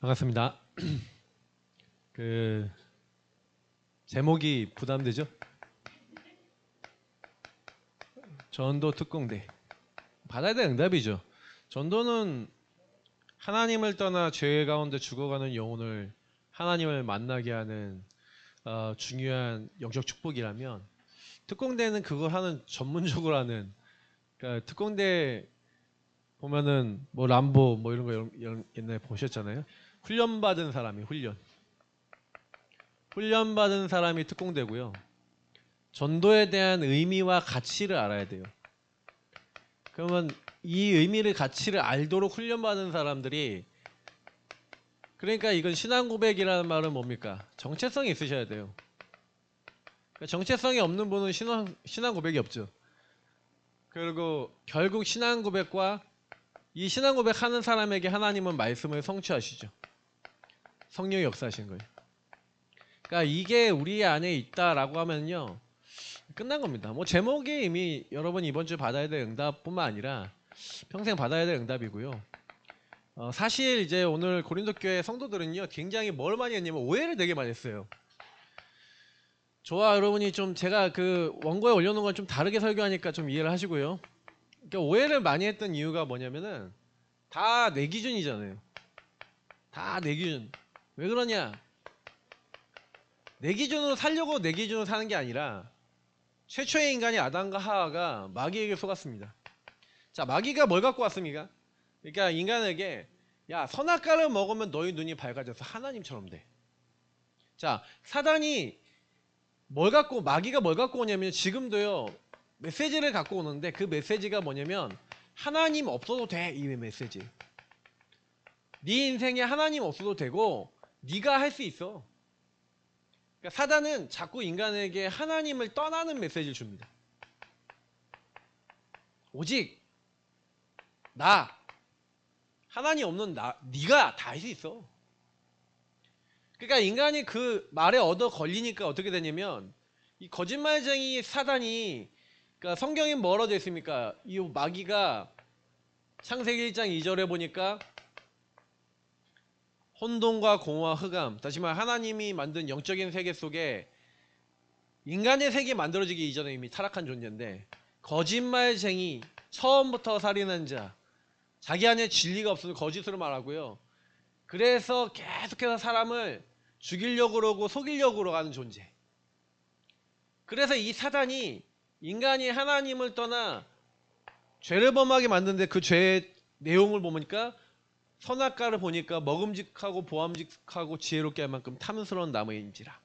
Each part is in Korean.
반갑습니다. 그 제목이 부담되죠? 전도 특공대. 받아야 될 응답이죠. 전도는 하나님을 떠나 죄 가운데 죽어가는 영혼을 하나님을 만나게 하는 중요한 영적 축복이라면, 특공대는 그걸 하는, 전문적으로 하는, 그러니까 특공대 보면은 뭐 람보 뭐 이런 거 옛날에 보셨잖아요. 훈련받은 사람이 훈련받은 사람이 특공대고요. 전도에 대한 의미와 가치를 알아야 돼요. 그러면 이 의미를, 가치를 알도록 훈련받은 사람들이, 그러니까 이건 신앙 고백이라는 말은 뭡니까? 정체성이 있으셔야 돼요. 그러니까 정체성이 없는 분은 신앙 고백이 없죠. 그리고 결국 신앙 고백과 이 신앙 고백하는 사람에게 하나님은 말씀을 성취하시죠. 성령이 역사하시는 거예요. 그러니까 이게 우리 안에 있다라고 하면요, 끝난 겁니다. 뭐 제목이 이미 여러분 이번 주 받아야 될 응답뿐만 아니라 평생 받아야 될 응답이고요. 사실 이제 오늘 고린도 교회 성도들은요, 굉장히 뭘 많이 했냐면 오해를 되게 많이 했어요. 저와 여러분이 좀, 제가 그 원고에 올려놓은 건 좀 다르게 설교하니까 좀 이해를 하시고요. 그러니까 오해를 많이 했던 이유가 뭐냐면은, 다 내 기준이잖아요. 다 내 기준. 왜 그러냐? 내 기준으로 살려고 내 기준으로 사는 게 아니라, 최초의 인간이 아담과 하와가 마귀에게 속았습니다. 자, 마귀가 뭘 갖고 왔습니까? 그러니까 인간에게, 야, 선악과를 먹으면 너희 눈이 밝아져서 하나님처럼 돼. 자, 사단이 마귀가 뭘 갖고 오냐면, 지금도요 메시지를 갖고 오는데, 그 메시지가 뭐냐면 하나님 없어도 돼. 이 메시지. 네 인생에 하나님 없어도 되고 네가 할 수 있어. 그러니까 사단은 자꾸 인간에게 하나님을 떠나는 메시지를 줍니다. 오직 하나님 없는 네가 다 할 수 있어. 그러니까 인간이 그 말에 얻어 걸리니까 어떻게 되냐면, 이 거짓말쟁이 사단이, 그러니까 성경이 뭐라고 되어 있습니까? 이 마귀가 창세기 1장 2절에 보니까 혼돈과 공허와 흑암, 다시 말해 하나님이 만든 영적인 세계 속에 인간의 세계 만들어지기 이전에 이미 타락한 존재인데, 거짓말쟁이, 처음부터 살인한 자, 자기 안에 진리가 없어서 거짓으로 말하고요, 그래서 계속해서 사람을 죽이려고 그러고 속이려고 그러는 존재. 그래서 이 사단이 인간이 하나님을 떠나 죄를 범하게 만드는데, 그 죄의 내용을 보니까 선악과를 보니까 먹음직하고 보암직하고 지혜롭게 할 만큼 탐스러운 나무인지라.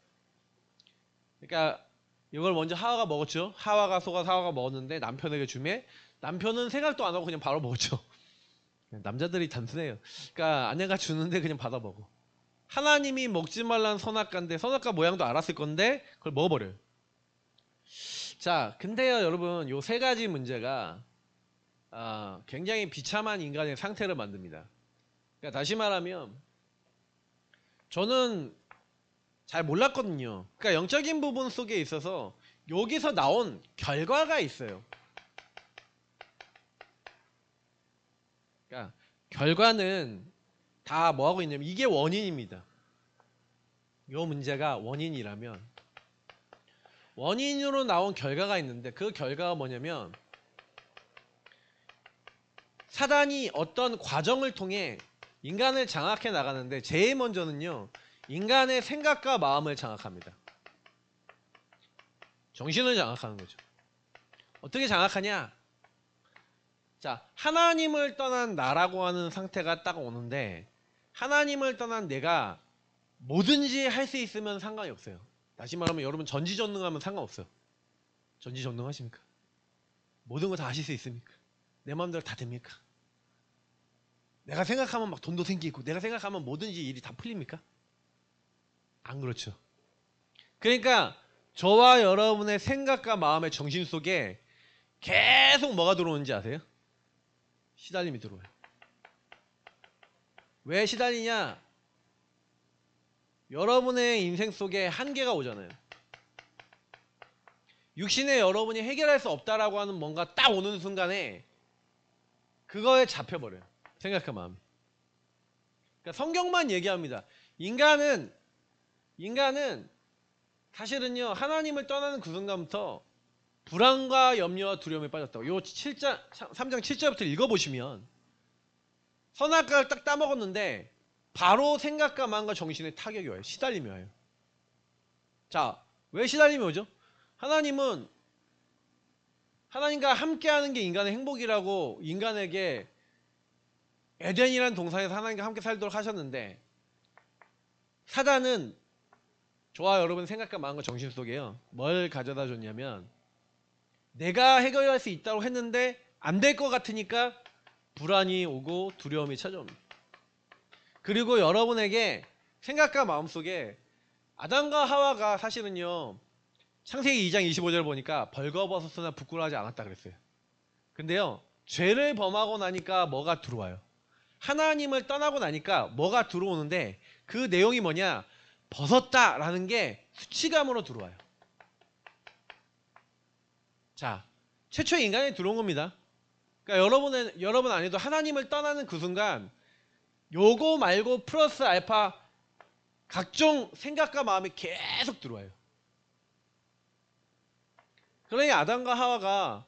그러니까 이걸 먼저 하와가 먹었죠. 하와가 속아서 하와가 먹었는데 남편에게 주매, 남편은 생각도 안 하고 그냥 바로 먹었죠. 남자들이 단순해요. 그러니까 아내가 주는데 그냥 받아 먹어. 하나님이 먹지 말라는 선악과인데, 선악과 모양도 알았을 건데 그걸 먹어버려요. 자, 근데요 여러분, 요 세 가지 문제가 굉장히 비참한 인간의 상태를 만듭니다. 그러니까 다시 말하면, 저는 잘 몰랐거든요. 그러니까 영적인 부분 속에 있어서 여기서 나온 결과가 있어요. 그러니까 결과는 다 뭐하고 있냐면, 이게 원인입니다. 요 문제가 원인이라면, 원인으로 나온 결과가 있는데, 그 결과가 뭐냐면, 사단이 어떤 과정을 통해 인간을 장악해 나가는데, 제일 먼저는요 인간의 생각과 마음을 장악합니다. 정신을 장악하는 거죠. 어떻게 장악하냐? 자, 하나님을 떠난 나라고 하는 상태가 딱 오는데, 하나님을 떠난 내가 뭐든지 할 수 있으면 상관이 없어요. 다시 말하면 여러분 전지전능하면 상관없어요. 전지전능하십니까? 모든 거 다 하실 수 있습니까? 내 마음대로 다 됩니까? 내가 생각하면 막 돈도 생기고, 내가 생각하면 뭐든지 일이 다 풀립니까? 안 그렇죠. 그러니까 저와 여러분의 생각과 마음의 정신 속에 계속 뭐가 들어오는지 아세요? 시달림이 들어와요. 왜 시달리냐? 여러분의 인생 속에 한계가 오잖아요. 육신에 여러분이 해결할 수 없다라고 하는 뭔가 딱 오는 순간에 그거에 잡혀버려요. 생각과 마음이. 그러니까 성경만 얘기합니다. 인간은 사실은요 하나님을 떠나는 그 순간부터 불안과 염려와 두려움에 빠졌다고. 요 3장 7절부터 읽어보시면 선악과를 딱 따먹었는데 바로 생각과 마음과 정신에 타격이 와요. 시달림이 와요. 자, 왜 시달림이 오죠? 하나님은 하나님과 함께하는 게 인간의 행복이라고 인간에게 에덴이라는 동산에서 하나님과 함께 살도록 하셨는데 사단은 저와 여러분 생각과 마음과 정신 속에요 뭘 가져다 줬냐면 내가 해결할 수 있다고 했는데 안 될 것 같으니까 불안이 오고 두려움이 찾아옵니다. 그리고 여러분에게 생각과 마음 속에 아담과 하와가 사실은요 창세기 2장 25절 보니까 벌거벗었으나 부끄러워하지 않았다 그랬어요. 근데요 죄를 범하고 나니까 뭐가 들어와요? 하나님을 떠나고 나니까 뭐가 들어오는데 그 내용이 뭐냐? 벗었다라는 게 수치감으로 들어와요. 자, 최초의 인간이 들어온 겁니다. 그러니까 여러분 안에도 하나님을 떠나는 그 순간 요거 말고 플러스 알파 각종 생각과 마음이 계속 들어와요. 그러니 아담과 하와가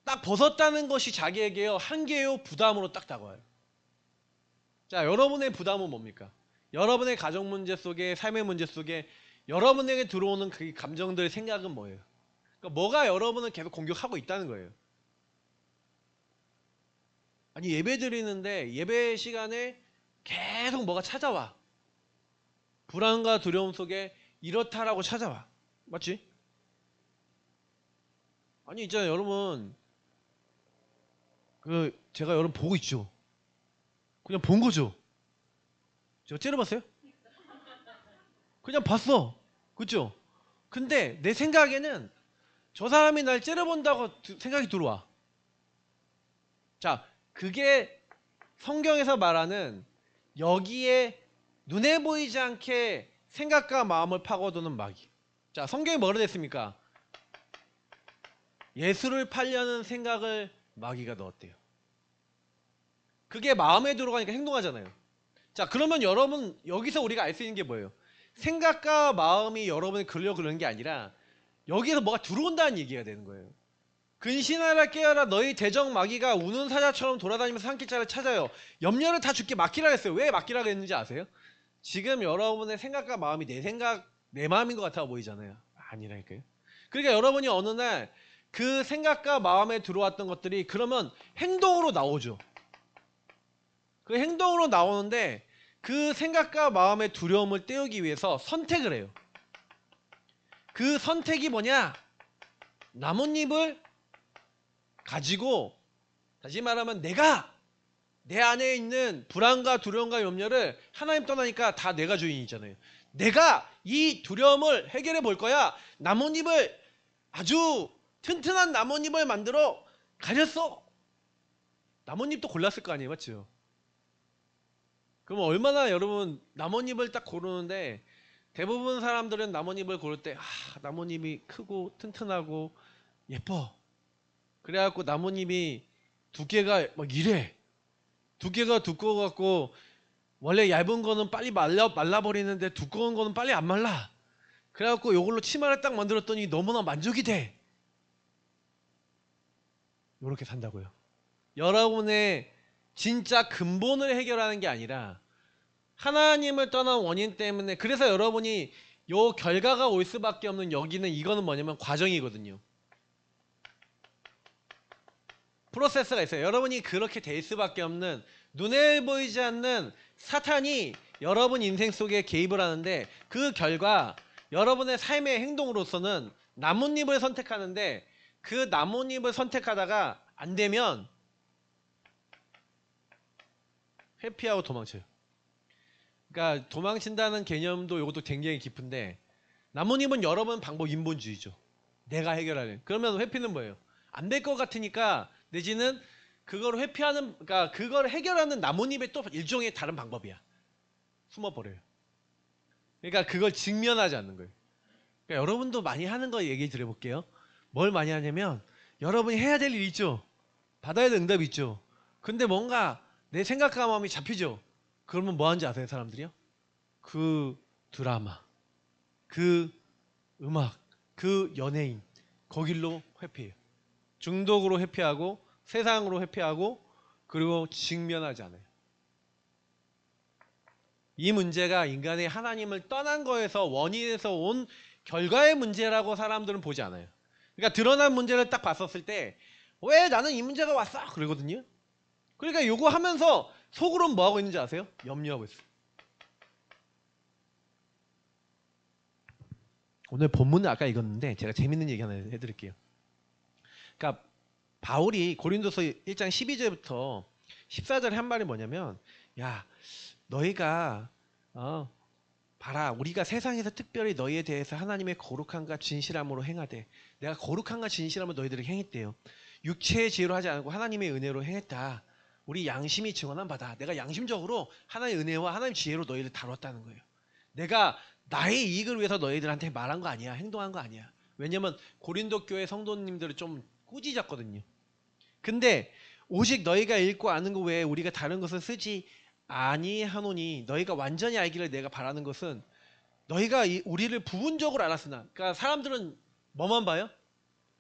딱 벗었다는 것이 자기에게요 한계요 부담으로 딱 다가와요. 자, 여러분의 부담은 뭡니까? 여러분의 가정 문제 속에 삶의 문제 속에 여러분에게 들어오는 그 감정들 생각은 뭐예요? 그러니까 뭐가 여러분을 계속 공격하고 있다는 거예요. 아니 예배 드리는데 예배 시간에 계속 뭐가 찾아와. 불안과 두려움 속에 이렇다라고 찾아와. 맞지? 아니 있잖아요 여러분 제가 여러분 보고 있죠. 그냥 본 거죠. 제가 째려봤어요? 그냥 봤어. 그죠? 근데 내 생각에는 저 사람이 날 째려본다고 생각이 들어와. 자, 그게 성경에서 말하는 여기에 눈에 보이지 않게 생각과 마음을 파고드는 마귀. 자, 성경이 뭐라 됐습니까? 예수를 팔려는 생각을 마귀가 넣었대요. 그게 마음에 들어가니까 행동하잖아요. 자, 그러면 여러분 여기서 우리가 알 수 있는 게 뭐예요? 생각과 마음이 여러분을 그러는 게 아니라 여기에서 뭐가 들어온다는 얘기가 되는 거예요. 근신하라 깨어라 너희 대적 마귀가 우는 사자처럼 돌아다니면서 산길자를 찾아요. 염려를 다 주께 맡기라 했어요. 왜 맡기라 했는지 아세요? 지금 여러분의 생각과 마음이 내 마음인 것 같아 보이잖아요. 아니라니까요. 그러니까 여러분이 어느 날 그 생각과 마음에 들어왔던 것들이 그러면 행동으로 나오죠. 그 행동으로 나오는데 그 생각과 마음의 두려움을 떼우기 위해서 선택을 해요. 그 선택이 뭐냐? 나뭇잎을 가지고 다시 말하면 내가 내 안에 있는 불안과 두려움과 염려를 하나님 떠나니까 다 내가 주인이잖아요. 내가 이 두려움을 해결해 볼 거야. 나뭇잎을 아주 튼튼한 나뭇잎을 만들어 가렸어. 나뭇잎도 골랐을 거 아니에요. 맞죠? 그럼 얼마나 여러분 나뭇잎을 딱 고르는데 대부분 사람들은 나뭇잎을 고를 때 나뭇잎이 크고 튼튼하고 예뻐. 그래갖고 나뭇잎이 두께가 막 이래. 두께가 두꺼워갖고 원래 얇은 거는 빨리 말라버리는데 두꺼운 거는 빨리 안 말라. 그래갖고 이걸로 치마를 딱 만들었더니 너무나 만족이 돼. 이렇게 산다고요. 여러분의 진짜 근본을 해결하는 게 아니라 하나님을 떠난 원인 때문에 그래서 여러분이 요 결과가 올 수밖에 없는 여기는 이거는 뭐냐면 과정이거든요. 프로세스가 있어요. 여러분이 그렇게 될 수밖에 없는 눈에 보이지 않는 사탄이 여러분 인생 속에 개입을 하는데 그 결과 여러분의 삶의 행동으로서는 나뭇잎을 선택하는데 그 나뭇잎을 선택하다가 안 되면 회피하고 도망쳐요. 그러니까 도망친다는 개념도 이것도 굉장히 깊은데 나뭇잎은 여러분 방법 인본주의죠. 내가 해결하는. 그러면 회피는 뭐예요? 안 될 것 같으니까 내지는 그걸 회피하는 그러니까 그걸 해결하는 나뭇잎의 또 일종의 다른 방법이야. 숨어버려요. 그러니까 그걸 직면하지 않는 거예요. 그러니까 여러분도 많이 하는 거 얘기 드려볼게요. 뭘 많이 하냐면 여러분이 해야 될 일 있죠. 받아야 될 응답이 있죠. 근데 뭔가 내 생각과 마음이 잡히죠. 그러면 뭐 하는지 아세요, 사람들이요? 그 드라마, 그 음악, 그 연예인 거길로 회피해요. 중독으로 회피하고 세상으로 회피하고 그리고 직면하지 않아요. 이 문제가 인간의 하나님을 떠난 거에서 원인에서 온 결과의 문제라고 사람들은 보지 않아요. 그러니까 드러난 문제를 딱 봤었을 때 왜 나는 이 문제가 왔어? 그러거든요. 그러니까 요거 하면서 속으로는 뭐 하고 있는지 아세요? 염려하고 있어요. 오늘 본문은 아까 읽었는데 제가 재밌는 얘기 하나 해드릴게요. 그러니까 바울이 고린도서 1장 12절부터 14절에 한 말이 뭐냐면, 야 너희가 봐라, 우리가 세상에서 특별히 너희에 대해서 하나님의 거룩함과 진실함으로 행하되 내가 거룩함과 진실함을 너희들에게 행했대요. 육체의 지혜로 하지 않고 하나님의 은혜로 행했다. 우리 양심이 증언한 바다. 내가 양심적으로 하나님의 은혜와 하나님의 지혜로 너희를 다뤘다는 거예요. 내가 나의 이익을 위해서 너희들한테 말한 거 아니야. 행동한 거 아니야. 왜냐면 고린도 교회 성도님들을 좀 꾸짖었거든요. 근데 오직 너희가 읽고 아는 것 외에 우리가 다른 것을 쓰지 아니하노니 너희가 완전히 알기를 내가 바라는 것은 너희가 우리를 부분적으로 알았으나, 그러니까 사람들은 뭐만 봐요?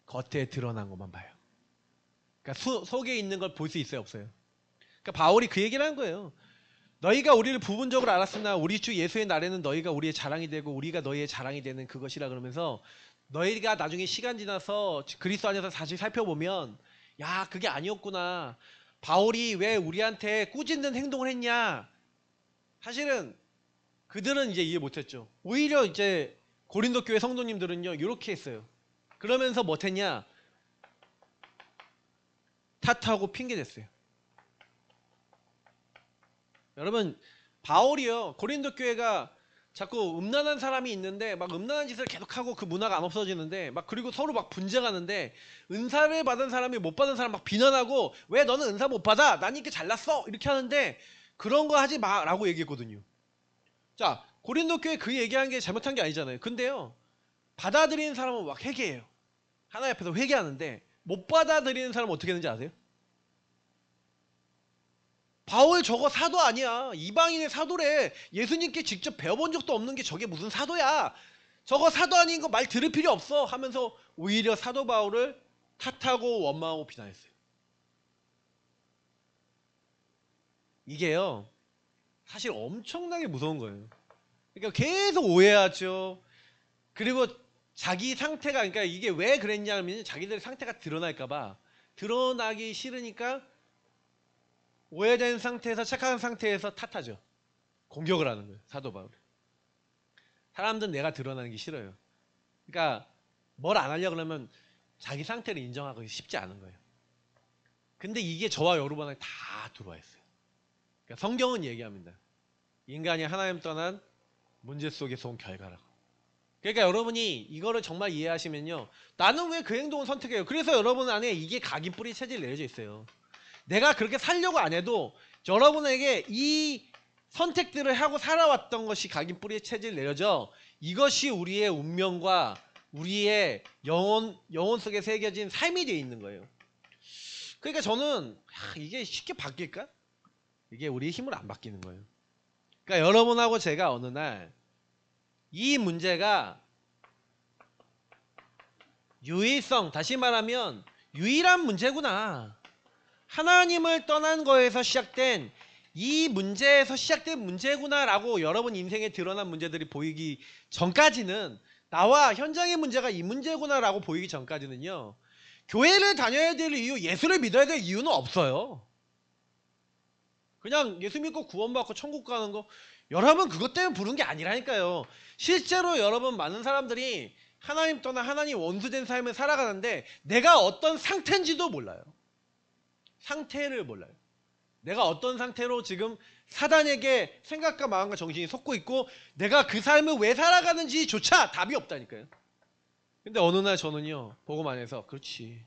겉에 드러난 것만 봐요. 그러니까 속에 있는 걸 볼 수 있어요, 없어요? 그러니까 바울이 그 얘기를 하는 거예요. 너희가 우리를 부분적으로 알았으나 우리 주 예수의 날에는 너희가 우리의 자랑이 되고 우리가 너희의 자랑이 되는 그것이라. 그러면서 너희가 나중에 시간 지나서 그리스도 안에서 다시 살펴보면 야 그게 아니었구나. 바울이 왜 우리한테 꾸짖는 행동을 했냐. 사실은 그들은 이제 이해 못했죠. 오히려 이제 고린도 교회 성도님들은요 이렇게 했어요. 그러면서 못했냐, 탓하고 핑계 댔어요. 여러분 바울이요 고린도 교회가 자꾸 음란한 사람이 있는데 막 음란한 짓을 계속하고 그 문화가 안 없어지는데 막 그리고 서로 막 분쟁하는데 은사를 받은 사람이 못 받은 사람 막 비난하고 왜 너는 은사 못 받아? 난 이렇게 잘났어 이렇게 하는데 그런 거 하지 마 라고 얘기했거든요. 자 고린도 교회 그 얘기한 게 잘못한 게 아니잖아요. 근데요 받아들이는 사람은 막 회개해요. 하나님 앞에서 회개하는데 못 받아들이는 사람은 어떻게 되는지 아세요? 바울 저거 사도 아니야. 이방인의 사도래. 예수님께 직접 배워본 적도 없는 게 저게 무슨 사도야. 저거 사도 아닌 거 말 들을 필요 없어 하면서 오히려 사도 바울을 탓하고 원망하고 비난했어요. 이게요 사실 엄청나게 무서운 거예요. 그러니까 계속 오해하죠. 그리고 자기 상태가, 그러니까 이게 왜 그랬냐면 자기들의 상태가 드러날까봐, 드러나기 싫으니까 오해된 상태에서 착한 상태에서 탓하죠. 공격을 하는 거예요. 사도 바울. 사람들은 내가 드러나는 게 싫어요. 그러니까 뭘 안 하려고 그러면 자기 상태를 인정하기 쉽지 않은 거예요. 근데 이게 저와 여러분 안에 다 들어와 있어요. 그러니까 성경은 얘기합니다. 인간이 하나님 떠난 문제 속에서 온 결과라고. 그러니까 여러분이 이거를 정말 이해하시면요 나는 왜 그 행동을 선택해요? 그래서 여러분 안에 이게 각인뿌리 체질이 내려져 있어요. 내가 그렇게 살려고 안 해도 여러분에게 이 선택들을 하고 살아왔던 것이 각인뿌리의 체질이 내려져 이것이 우리의 운명과 우리의 영혼 속에 새겨진 삶이 되어 있는 거예요. 그러니까 저는 이게 쉽게 바뀔까? 이게 우리의 힘으로 안 바뀌는 거예요. 그러니까 여러분하고 제가 어느 날 이 문제가 유일성, 다시 말하면 유일한 문제구나. 하나님을 떠난 거에서 시작된 이 문제에서 시작된 문제구나라고 여러분 인생에 드러난 문제들이 보이기 전까지는, 나와 현장의 문제가 이 문제구나라고 보이기 전까지는요 교회를 다녀야 될 이유, 예수를 믿어야 될 이유는 없어요. 그냥 예수 믿고 구원받고 천국 가는 거, 여러분 그것 때문에 부른 게 아니라니까요. 실제로 여러분 많은 사람들이 하나님 떠나 하나님 원수된 삶을 살아가는데 내가 어떤 상태인지도 몰라요. 상태를 몰라요. 내가 어떤 상태로 지금 사단에게 생각과 마음과 정신이 속고 있고 내가 그 삶을 왜 살아가는지조차 답이 없다니까요. 근데 어느 날 저는요 복음 안에서 그렇지,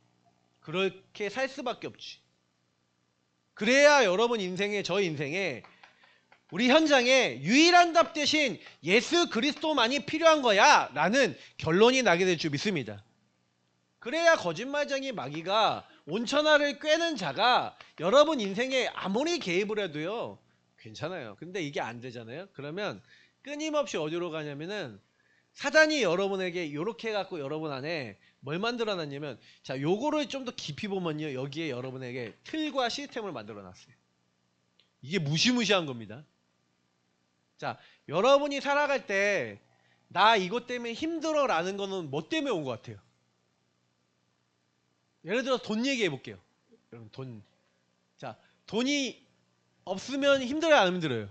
그렇게 살 수밖에 없지. 그래야 여러분 인생에, 저 인생에, 우리 현장에 유일한 답 대신 예수 그리스도만이 필요한 거야 라는 결론이 나게 될 줄 믿습니다. 그래야 거짓말쟁이 마귀가 온천하를 꿰는 자가 여러분 인생에 아무리 개입을 해도요 괜찮아요. 근데 이게 안 되잖아요. 그러면 끊임없이 어디로 가냐면은 사단이 여러분에게 요렇게 해갖고 여러분 안에 뭘 만들어 놨냐면, 자, 요거를 좀 더 깊이 보면요, 여기에 여러분에게 틀과 시스템을 만들어 놨어요. 이게 무시무시한 겁니다. 자, 여러분이 살아갈 때 나 이것 때문에 힘들어 라는 거는 뭐 때문에 온 것 같아요? 예를 들어 돈 얘기해 볼게요. 여러분 돈. 자, 돈이 없으면 힘들어요, 안 힘들어요?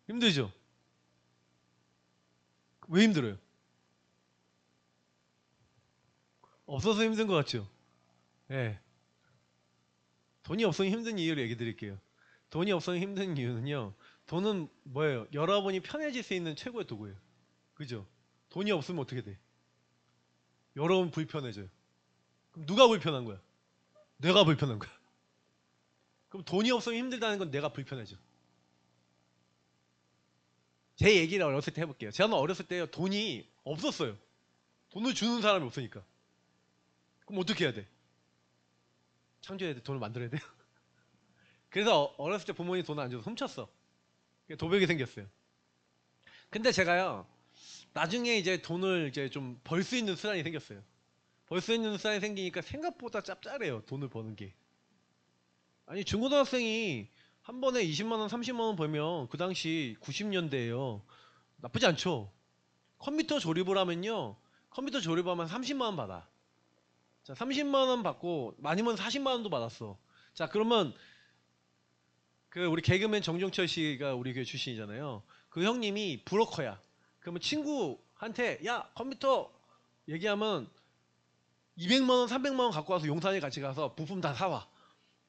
힘들죠? 왜 힘들어요? 없어서 힘든 것 같죠? 예. 네. 돈이 없으면 힘든 이유를 얘기 드릴게요. 돈이 없으면 힘든 이유는요, 돈은 뭐예요? 여러분이 편해질 수 있는 최고의 도구예요. 그죠? 돈이 없으면 어떻게 돼? 여러분 불편해져요. 그럼 누가 불편한 거야? 내가 불편한 거야. 그럼 돈이 없으면 힘들다는 건 내가 불편해져. 제 얘기를 어렸을 때 해볼게요. 저는 어렸을 때요, 돈이 없었어요. 돈을 주는 사람이 없으니까. 그럼 어떻게 해야 돼? 창조해야 돼. 돈을 만들어야 돼요. 그래서 어렸을 때 부모님이 돈을 안 줘서 훔쳤어. 도벽이 생겼어요. 근데 제가요, 나중에 이제 돈을 이제 좀 벌 수 있는 수단이 생겼어요. 벌 수 있는 수단이 생기니까 생각보다 짭짤해요. 돈을 버는 게. 아니, 중고등학생이 한 번에 20만 원, 30만 원 벌면 그 당시 90년대예요. 나쁘지 않죠. 컴퓨터 조립을 하면요, 컴퓨터 조립하면 30만 원 받아. 자, 30만 원 받고 많이면 40만 원도 받았어. 자, 그러면 그 우리 개그맨 정종철 씨가 우리 교회 출신이잖아요. 그 형님이 브로커야. 그러면 친구한테 야, 컴퓨터 얘기하면 200만 원, 300만 원 갖고 와서 용산에 같이 가서 부품 다 사와.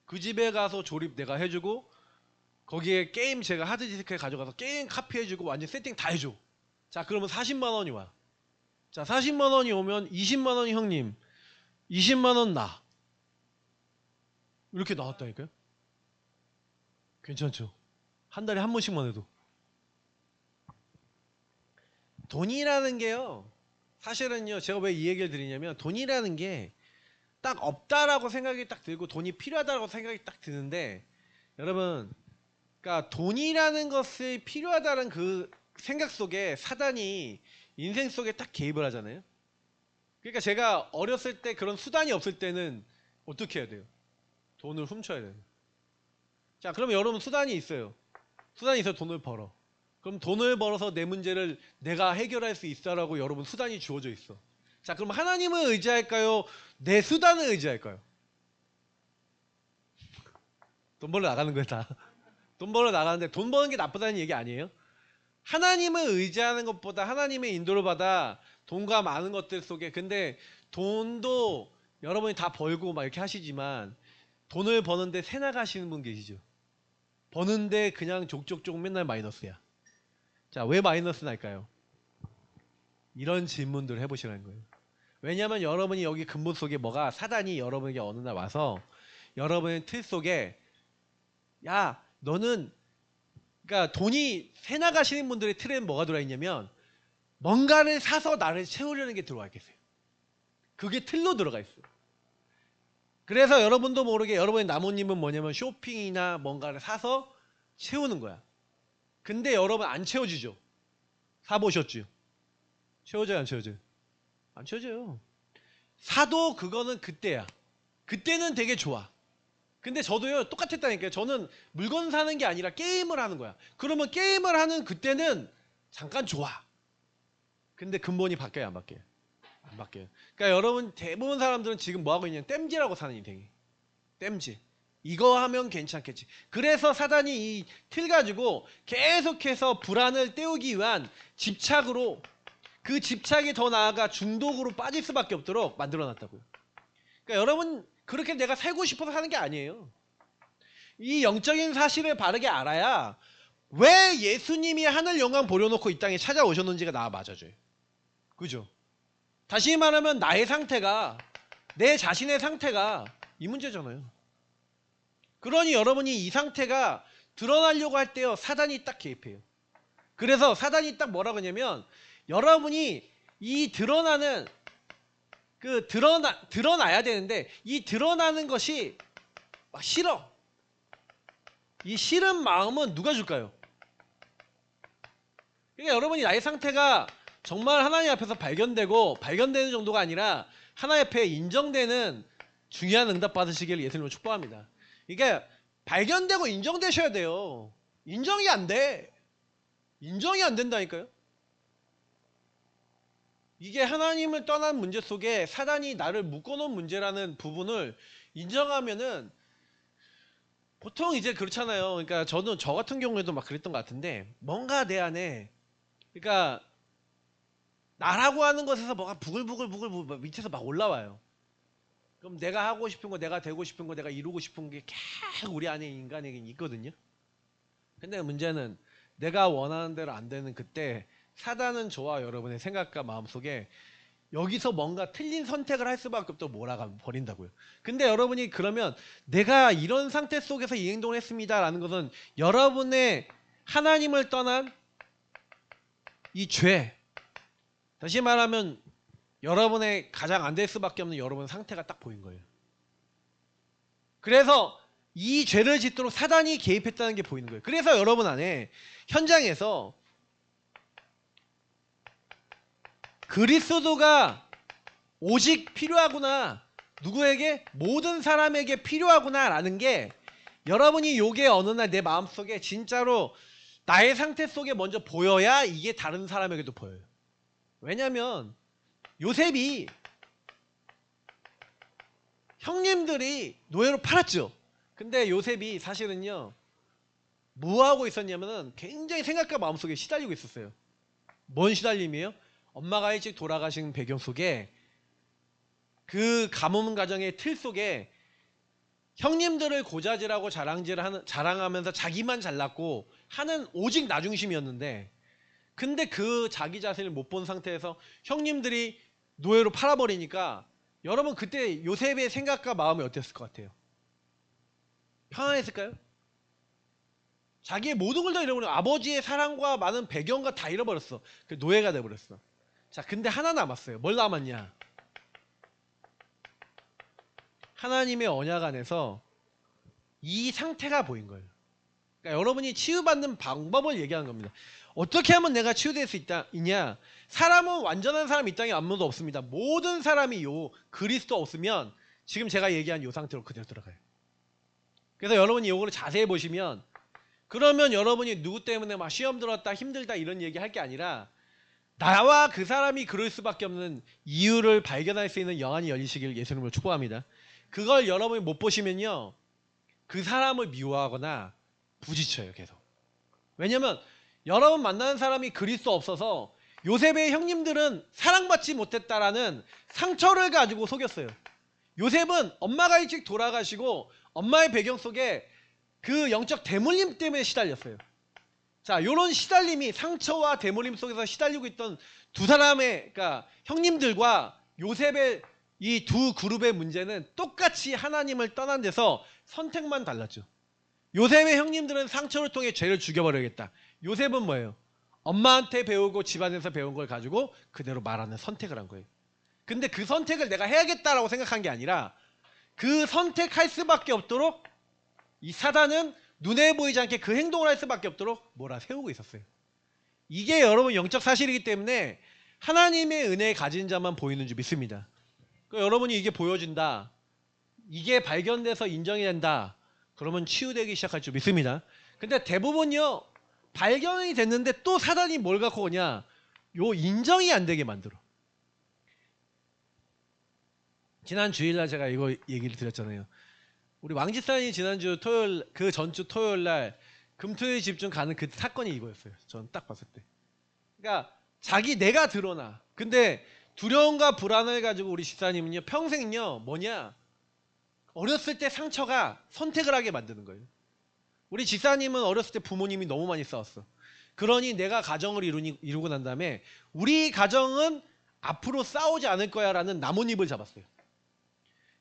그 집에 가서 조립 내가 해주고, 거기에 게임 제가 하드디스크에 가져가서 게임 카피해주고 완전 세팅 다 해줘. 자, 그러면 40만 원이 와. 자, 40만 원이 오면 20만 원이 형님, 20만 원 나. 이렇게 나왔다니까요. 괜찮죠? 한 달에 한 번씩만 해도. 돈이라는 게요, 사실은요, 제가 왜 이 얘기를 드리냐면, 돈이라는 게 딱 없다라고 생각이 딱 들고 돈이 필요하다고 생각이 딱 드는데, 여러분, 그러니까 돈이라는 것이 필요하다는 그 생각 속에 사단이 인생 속에 딱 개입을 하잖아요. 그러니까 제가 어렸을 때 그런 수단이 없을 때는 어떻게 해야 돼요? 돈을 훔쳐야 돼요. 자, 그러면 여러분 수단이 있어요. 수단이 있어서 돈을 벌어. 그럼 돈을 벌어서 내 문제를 내가 해결할 수 있어라고 여러분 수단이 주어져 있어. 자, 그럼 하나님을 의지할까요? 내 수단을 의지할까요? 돈 벌러 나가는 거야, 다. 돈 벌러 나가는데 돈 버는 게 나쁘다는 얘기 아니에요? 하나님을 의지하는 것보다 하나님의 인도를 받아 돈과 많은 것들 속에, 근데 돈도 여러분이 다 벌고 막 이렇게 하시지만 돈을 버는데 새 나가시는 분 계시죠? 버는데 그냥 족족족 맨날 마이너스야. 자, 왜 마이너스 날까요? 이런 질문들을 해보시라는 거예요. 왜냐하면 여러분이 여기 근본 속에 뭐가, 사단이 여러분에게 어느 날 와서 여러분의 틀 속에, 야, 너는, 그러니까 돈이 새 나가시는 분들의 틀에는 뭐가 들어있냐면 뭔가를 사서 나를 채우려는 게 들어와 있겠어요. 그게 틀로 들어가 있어요. 그래서 여러분도 모르게 여러분의 나무님은 뭐냐면 쇼핑이나 뭔가를 사서 채우는 거야. 근데 여러분 안 채워지죠? 사보셨죠? 채워져요, 안 채워져요? 안 채워져요. 사도 그거는 그때야. 그때는 되게 좋아. 근데 저도요, 똑같았다니까요. 저는 물건 사는 게 아니라 게임을 하는 거야. 그러면 게임을 하는 그때는 잠깐 좋아. 근데 근본이 바뀌어요, 안 바뀌어요? 안 바뀌어요. 그러니까 여러분 대부분 사람들은 지금 뭐 하고 있냐면 땜질하고 사는 인생이. 땜질. 이거 하면 괜찮겠지. 그래서 사단이 이 틀 가지고 계속해서 불안을 때우기 위한 집착으로, 그 집착이 더 나아가 중독으로 빠질 수밖에 없도록 만들어놨다고요. 그러니까 여러분 그렇게 내가 살고 싶어서 사는 게 아니에요. 이 영적인 사실을 바르게 알아야 왜 예수님이 하늘 영광 보려놓고 이 땅에 찾아오셨는지가 나 맞아줘요. 그죠? 다시 말하면 나의 상태가, 내 자신의 상태가 이 문제잖아요. 그러니 여러분이 이 상태가 드러나려고 할 때요, 사단이 딱 개입해요. 그래서 사단이 딱 뭐라고 하냐면, 여러분이 이 드러나는 드러나야 되는데 이 드러나는 것이 막 싫어. 이 싫은 마음은 누가 줄까요? 그러니까 여러분이 나의 상태가 정말 하나님 앞에서 발견되는 정도가 아니라 하나님 앞에 인정되는 중요한 응답 받으시기를 예수님으로 축복합니다. 그러니까 발견되고 인정되셔야 돼요. 인정이 안 돼. 인정이 안 된다니까요. 이게 하나님을 떠난 문제 속에 사단이 나를 묶어놓은 문제라는 부분을 인정하면은 보통 이제 그렇잖아요. 그러니까 저 같은 경우에도 막 그랬던 것 같은데 뭔가 내 안에 그러니까 나라고 하는 것에서 뭐가 부글부글 밑에서 막 올라와요. 그럼 내가 하고 싶은 거, 내가 되고 싶은 거, 내가 이루고 싶은 게 계속 우리 안에 인간에겐 있거든요. 근데 문제는 내가 원하는 대로 안 되는 그때 사단은 저와 여러분의 생각과 마음속에 여기서 뭔가 틀린 선택을 할 수밖에 없도록 몰아가 버린다고요. 근데 여러분이 그러면 내가 이런 상태 속에서 이 행동을 했습니다 라는 것은 여러분의 하나님을 떠난 이 죄, 다시 말하면 여러분의 가장 안 될 수밖에 없는 여러분 상태가 딱 보인 거예요. 그래서 이 죄를 짓도록 사단이 개입했다는 게 보이는 거예요. 그래서 여러분 안에 현장에서 그리스도가 오직 필요하구나, 누구에게? 모든 사람에게 필요하구나 라는 게 여러분이 요게 어느 날 내 마음속에 진짜로 나의 상태 속에 먼저 보여야 이게 다른 사람에게도 보여요. 왜냐면 요셉이 형님들이 노예로 팔았죠. 근데 요셉이 사실은요 뭐하고 있었냐면은 굉장히 생각과 마음속에 시달리고 있었어요. 뭔 시달림이에요? 엄마가 일찍 돌아가신 배경 속에 그 가뭄 가정의 틀 속에 형님들을 고자질하고 자랑하면서 자기만 잘났고 하는 오직 나중심이었는데, 근데 그 자기 자신을 못 본 상태에서 형님들이 노예로 팔아버리니까 여러분 그때 요셉의 생각과 마음이 어땠을 것 같아요? 평안했을까요? 자기의 모든 걸 다 잃어버리고 아버지의 사랑과 많은 배경과 다 잃어버렸어. 그 노예가 돼버렸어. 자, 근데 하나 남았어요. 뭘 남았냐? 하나님의 언약 안에서 이 상태가 보인 거예요. 그러니까 여러분이 치유받는 방법을 얘기하는 겁니다. 어떻게 하면 내가 치유될 수 있냐? 사람은 완전한 사람이 이 땅에 아무도 없습니다. 모든 사람이 그리스도 없으면 지금 제가 얘기한 이 상태로 그대로 들어가요. 그래서 여러분이 이거를 자세히 보시면, 그러면 여러분이 누구 때문에 막 시험 들었다 힘들다 이런 얘기 할 게 아니라 나와 그 사람이 그럴 수밖에 없는 이유를 발견할 수 있는 영안이 열리시길 예수님으로 축복합니다. 그걸 여러분이 못 보시면요 그 사람을 미워하거나 부지쳐요 계속. 왜냐면 여러분 만나는 사람이 그리스도 없어서 요셉의 형님들은 사랑받지 못했다라는 상처를 가지고 속였어요. 요셉은 엄마가 일찍 돌아가시고 엄마의 배경 속에 그 영적 대물림 때문에 시달렸어요. 자, 요런 시달림이 상처와 대물림 속에서 시달리고 있던 두 사람의 그러니까 형님들과 요셉의 이 두 그룹의 문제는 똑같이 하나님을 떠난 데서 선택만 달랐죠. 요셉의 형님들은 상처를 통해 죄를 죽여버려야겠다. 요셉은 뭐예요? 엄마한테 배우고 집안에서 배운 걸 가지고 그대로 말하는 선택을 한 거예요. 근데 그 선택을 내가 해야겠다라고 생각한 게 아니라 그 선택할 수밖에 없도록 이 사단은 눈에 보이지 않게 그 행동을 할 수밖에 없도록 몰아세우고 있었어요. 이게 여러분 영적 사실이기 때문에 하나님의 은혜에 가진 자만 보이는 줄 믿습니다. 그러니까 여러분이 이게 보여진다, 이게 발견돼서 인정이 된다, 그러면 치유되기 시작할 줄 믿습니다. 근데 대부분요 발견이 됐는데 또 사단이 뭘 갖고 오냐, 요 인정이 안 되게 만들어. 지난 주일날 제가 이거 얘기를 드렸잖아요. 우리 왕집사님이 지난주 토요일, 그 전주 토요일날 금토일 집중 가는 그 사건이 이거였어요. 저는 딱 봤을 때. 그러니까 내가 드러나. 근데 두려움과 불안을 가지고 우리 집사님은요 평생요 뭐냐, 어렸을 때 상처가 선택을 하게 만드는 거예요. 우리 집사님은 어렸을 때 부모님이 너무 많이 싸웠어. 그러니 내가 가정을 이루고 난 다음에 우리 가정은 앞으로 싸우지 않을 거야 라는 나뭇잎을 잡았어요.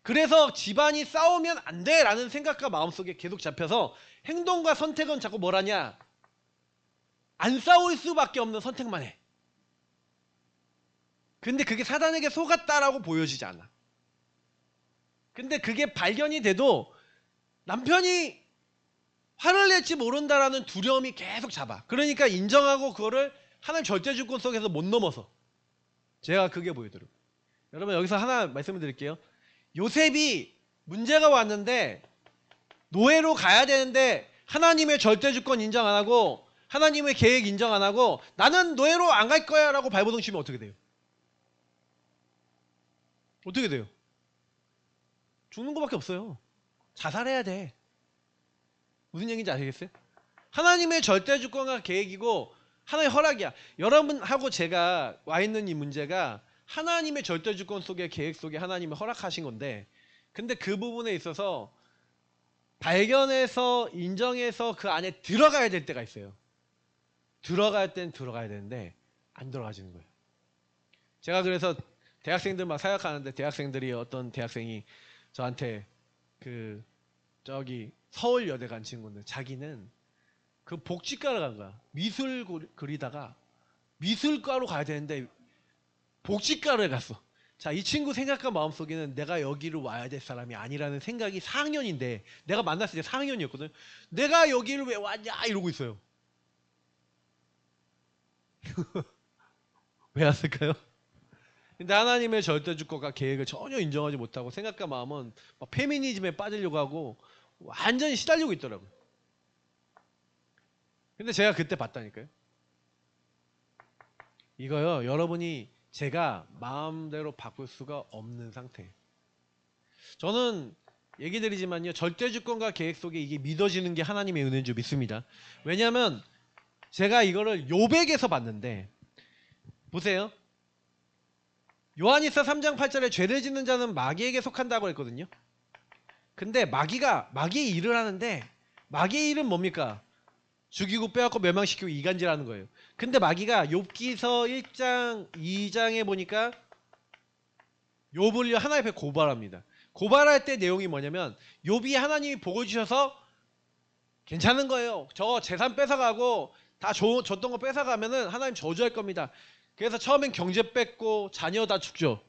그래서 집안이 싸우면 안 돼 라는 생각과 마음속에 계속 잡혀서 행동과 선택은 자꾸 뭐라냐, 안 싸울 수밖에 없는 선택만 해. 근데 그게 사단에게 속았다라고 보여지지 않아. 근데 그게 발견이 돼도 남편이 화를 낼지 모른다라는 두려움이 계속 잡아. 그러니까 인정하고 그거를 하나님 절대 주권 속에서 못 넘어서. 제가 그게 보이더라고요. 여러분 여기서 하나 말씀을 드릴게요. 요셉이 문제가 왔는데 노예로 가야 되는데 하나님의 절대 주권 인정 안 하고 하나님의 계획 인정 안 하고 나는 노예로 안 갈 거야 라고 발버둥 치면 어떻게 돼요? 어떻게 돼요? 죽는 것밖에 없어요. 자살해야 돼. 무슨 얘기인지 아시겠어요? 하나님의 절대 주권과 계획이고 하나의 허락이야. 여러분하고 제가 와 있는 이 문제가 하나님의 절대 주권 속에 계획 속에 하나님이 허락하신 건데 근데 그 부분에 있어서 발견해서 인정해서 그 안에 들어가야 될 때가 있어요. 들어갈 땐 들어가야 되는데 안 들어가지는 거예요. 제가 그래서 대학생들 막 사역하는데 대학생들이 어떤 대학생이 저한테 저기 서울여대 간 친구인데 자기는 그 복지과를 간 거야. 미술 그리다가 미술과로 가야 되는데 복지과를 갔어. 자, 이 친구 생각과 마음속에는 내가 여기로 와야 될 사람이 아니라는 생각이 4학년인데 내가 만났을 때 4학년이었거든. 내가 여기를 왜 왔냐 이러고 있어요. 왜 왔을까요? 근데 하나님의 절대 주권과 계획을 전혀 인정하지 못하고 생각과 마음은 막 페미니즘에 빠지려고 하고 완전히 시달리고 있더라고요. 근데 제가 그때 봤다니까요. 이거요, 여러분이 제가 마음대로 바꿀 수가 없는 상태예요. 저는 얘기 드리지만요, 절대 주권과 계획 속에 이게 믿어지는 게 하나님의 은혜인 줄 믿습니다. 왜냐하면 제가 이거를 욥에게서 봤는데 보세요. 요한일서 3장 8절에 죄를 짓는 자는 마귀에게 속한다고 했거든요. 근데 마귀의 일을 하는데 마귀의 일은 뭡니까? 죽이고 빼앗고 멸망시키고 이간질하는 거예요. 근데 마귀가 욥기서 1장 2장에 보니까 욥을 하나님 앞에 고발합니다. 고발할 때 내용이 뭐냐면 욥이 하나님이 복을 주셔서 괜찮은 거예요. 저 재산 뺏어가고 다 줬던 거 뺏어가면은 하나님 저주할 겁니다. 그래서 처음엔 경제 뺏고 자녀 다 죽죠.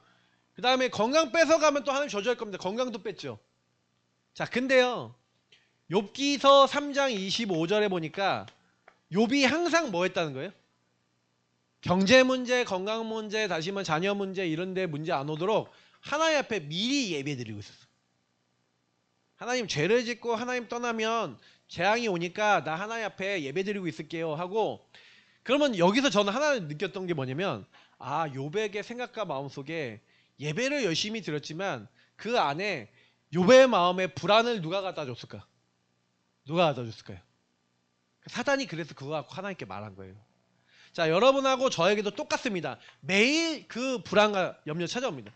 그 다음에 건강 뺏어가면 또 하나님 저주할 겁니다. 건강도 뺐죠. 자, 근데요, 욥기서 3장 25절에 보니까 욥이 항상 뭐 했다는 거예요? 경제 문제, 건강 문제, 다시 말하면 자녀 문제 이런 데 문제 안 오도록 하나님 앞에 미리 예배 드리고 있었어. 하나님 죄를 짓고 하나님 떠나면 재앙이 오니까 나 하나님 앞에 예배 드리고 있을게요 하고, 그러면 여기서 저는 하나 느꼈던 게 뭐냐면 욥에게 생각과 마음속에 예배를 열심히 드렸지만 그 안에 욥의 마음에 불안을 누가 갖다 줬을까? 누가 갖다 줬을까요? 사단이 그래서 그거 갖고 하나님께 말한 거예요. 자, 여러분하고 저에게도 똑같습니다. 매일 그 불안과 염려 찾아옵니다.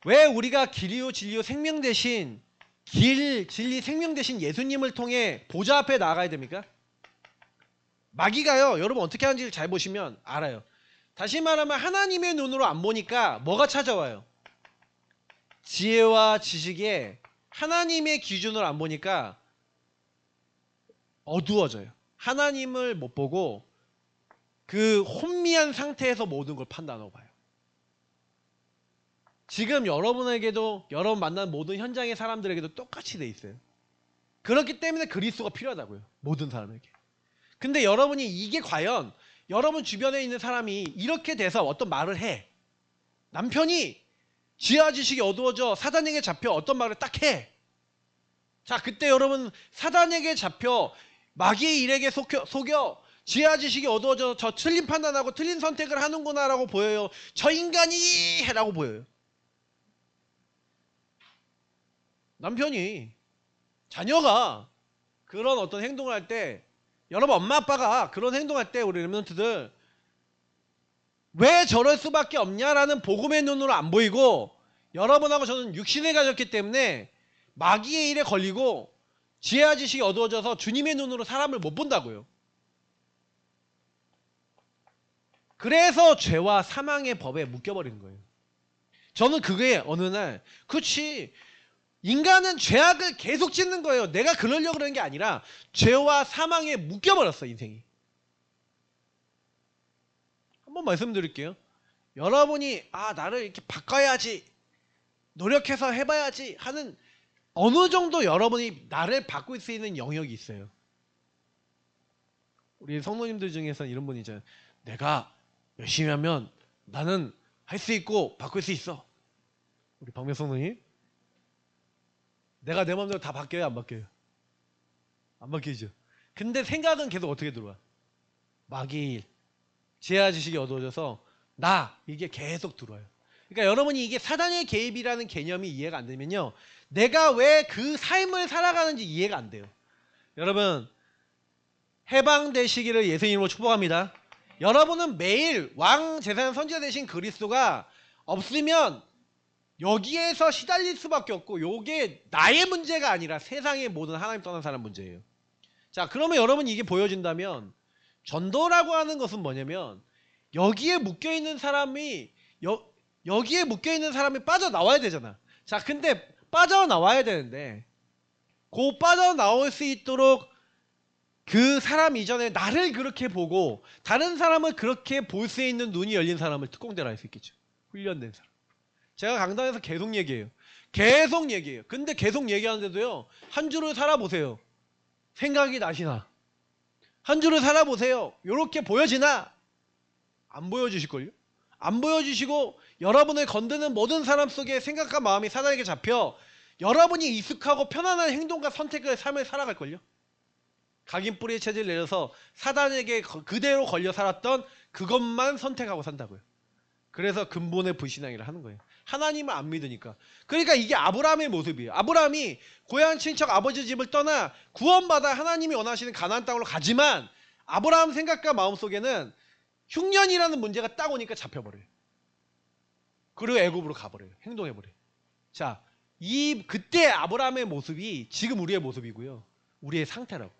왜 우리가 길이요 진리요 생명 대신 길, 진리, 생명 대신 예수님을 통해 보좌 앞에 나아가야 됩니까? 마귀가요, 여러분 어떻게 하는지를 잘 보시면 알아요. 다시 말하면 하나님의 눈으로 안 보니까 뭐가 찾아와요? 지혜와 지식에 하나님의 기준으로 안 보니까 어두워져요. 하나님을 못 보고 그 혼미한 상태에서 모든 걸 판단하고 봐요. 지금 여러분에게도 여러분 만난 모든 현장의 사람들에게도 똑같이 돼 있어요. 그렇기 때문에 그리스도가 필요하다고요. 모든 사람에게. 근데 여러분이 이게 과연 여러분 주변에 있는 사람이 이렇게 돼서 어떤 말을 해. 남편이 지하 지식이 어두워져 사단에게 잡혀 어떤 말을 딱 해. 자, 그때 여러분 사단에게 잡혀 마귀의 일에게 속여 지하 지식이 어두워져 저 틀린 판단하고 틀린 선택을 하는구나 라고 보여요. 저 인간이 라고 보여요. 남편이 자녀가 그런 어떤 행동을 할 때, 여러분 엄마 아빠가 그런 행동할 때 우리 렘넌트들 왜 저럴 수밖에 없냐라는 복음의 눈으로 안 보이고, 여러분하고 저는 육신을 가졌기 때문에 마귀의 일에 걸리고 지혜와 지식이 어두워져서 주님의 눈으로 사람을 못 본다고요. 그래서 죄와 사망의 법에 묶여버린 거예요. 저는 그게 어느 날 그렇지, 인간은 죄악을 계속 짓는 거예요. 내가 그러려고 그러는 게 아니라 죄와 사망에 묶여버렸어, 인생이. 한번 말씀드릴게요. 여러분이 나를 이렇게 바꿔야지, 노력해서 해봐야지 하는 어느 정도 여러분이 나를 바꿀 수 있는 영역이 있어요. 우리 성도님들 중에서는 이런 분이 있잖아요. 내가 열심히 하면 나는 할 수 있고 바꿀 수 있어. 우리 박명 성도님, 내가 내 마음대로 다 바뀌어요, 안 바뀌어요? 안 바뀌죠. 근데 생각은 계속 어떻게 들어와? 마귀일, 지하 지식이 어두워져서 나, 이게 계속 들어와요. 그러니까 여러분이 이게 사단의 개입이라는 개념이 이해가 안 되면요, 내가 왜 그 삶을 살아가는지 이해가 안 돼요. 여러분, 해방되시기를 예수님으로 축복합니다. 여러분은 매일 왕 제사장 선지자 되신 그리스도가 없으면 여기에서 시달릴 수밖에 없고, 요게 나의 문제가 아니라 세상의 모든 하나님 떠난 사람 문제예요. 자, 그러면 여러분 이게 보여진다면, 전도라고 하는 것은 뭐냐면 여기에 묶여있는 사람이 여기에 묶여있는 사람이 빠져나와야 되잖아. 자, 근데 빠져나와야 되는데 그 빠져나올 수 있도록 그 사람 이전에 나를 그렇게 보고 다른 사람을 그렇게 볼 수 있는 눈이 열린 사람을 특공대라 할 수 있겠죠. 훈련된 사람. 제가 강단에서 계속 얘기해요. 계속 얘기해요. 근데 계속 얘기하는데도요, 한 주를 살아보세요. 생각이 나시나? 한 주를 살아보세요. 요렇게 보여지나? 안 보여주실걸요? 안 보여주시고 여러분을 건드는 모든 사람 속에 생각과 마음이 사단에게 잡혀 여러분이 익숙하고 편안한 행동과 선택의 삶을 살아갈걸요? 각인뿌리의 체질을 내려서 사단에게 그대로 걸려 살았던 그것만 선택하고 산다고요. 그래서 근본의 불신앙이라 하는 거예요. 하나님을 안 믿으니까. 그러니까 이게 아브라함의 모습이에요. 아브라함이 고향 친척 아버지 집을 떠나 구원받아 하나님이 원하시는 가나안 땅으로 가지만, 아브라함 생각과 마음속에는 흉년이라는 문제가 딱 오니까 잡혀버려요. 그리고 애굽으로 가버려요. 행동해버려요. 자, 그때 아브라함의 모습이 지금 우리의 모습이고요, 우리의 상태라고.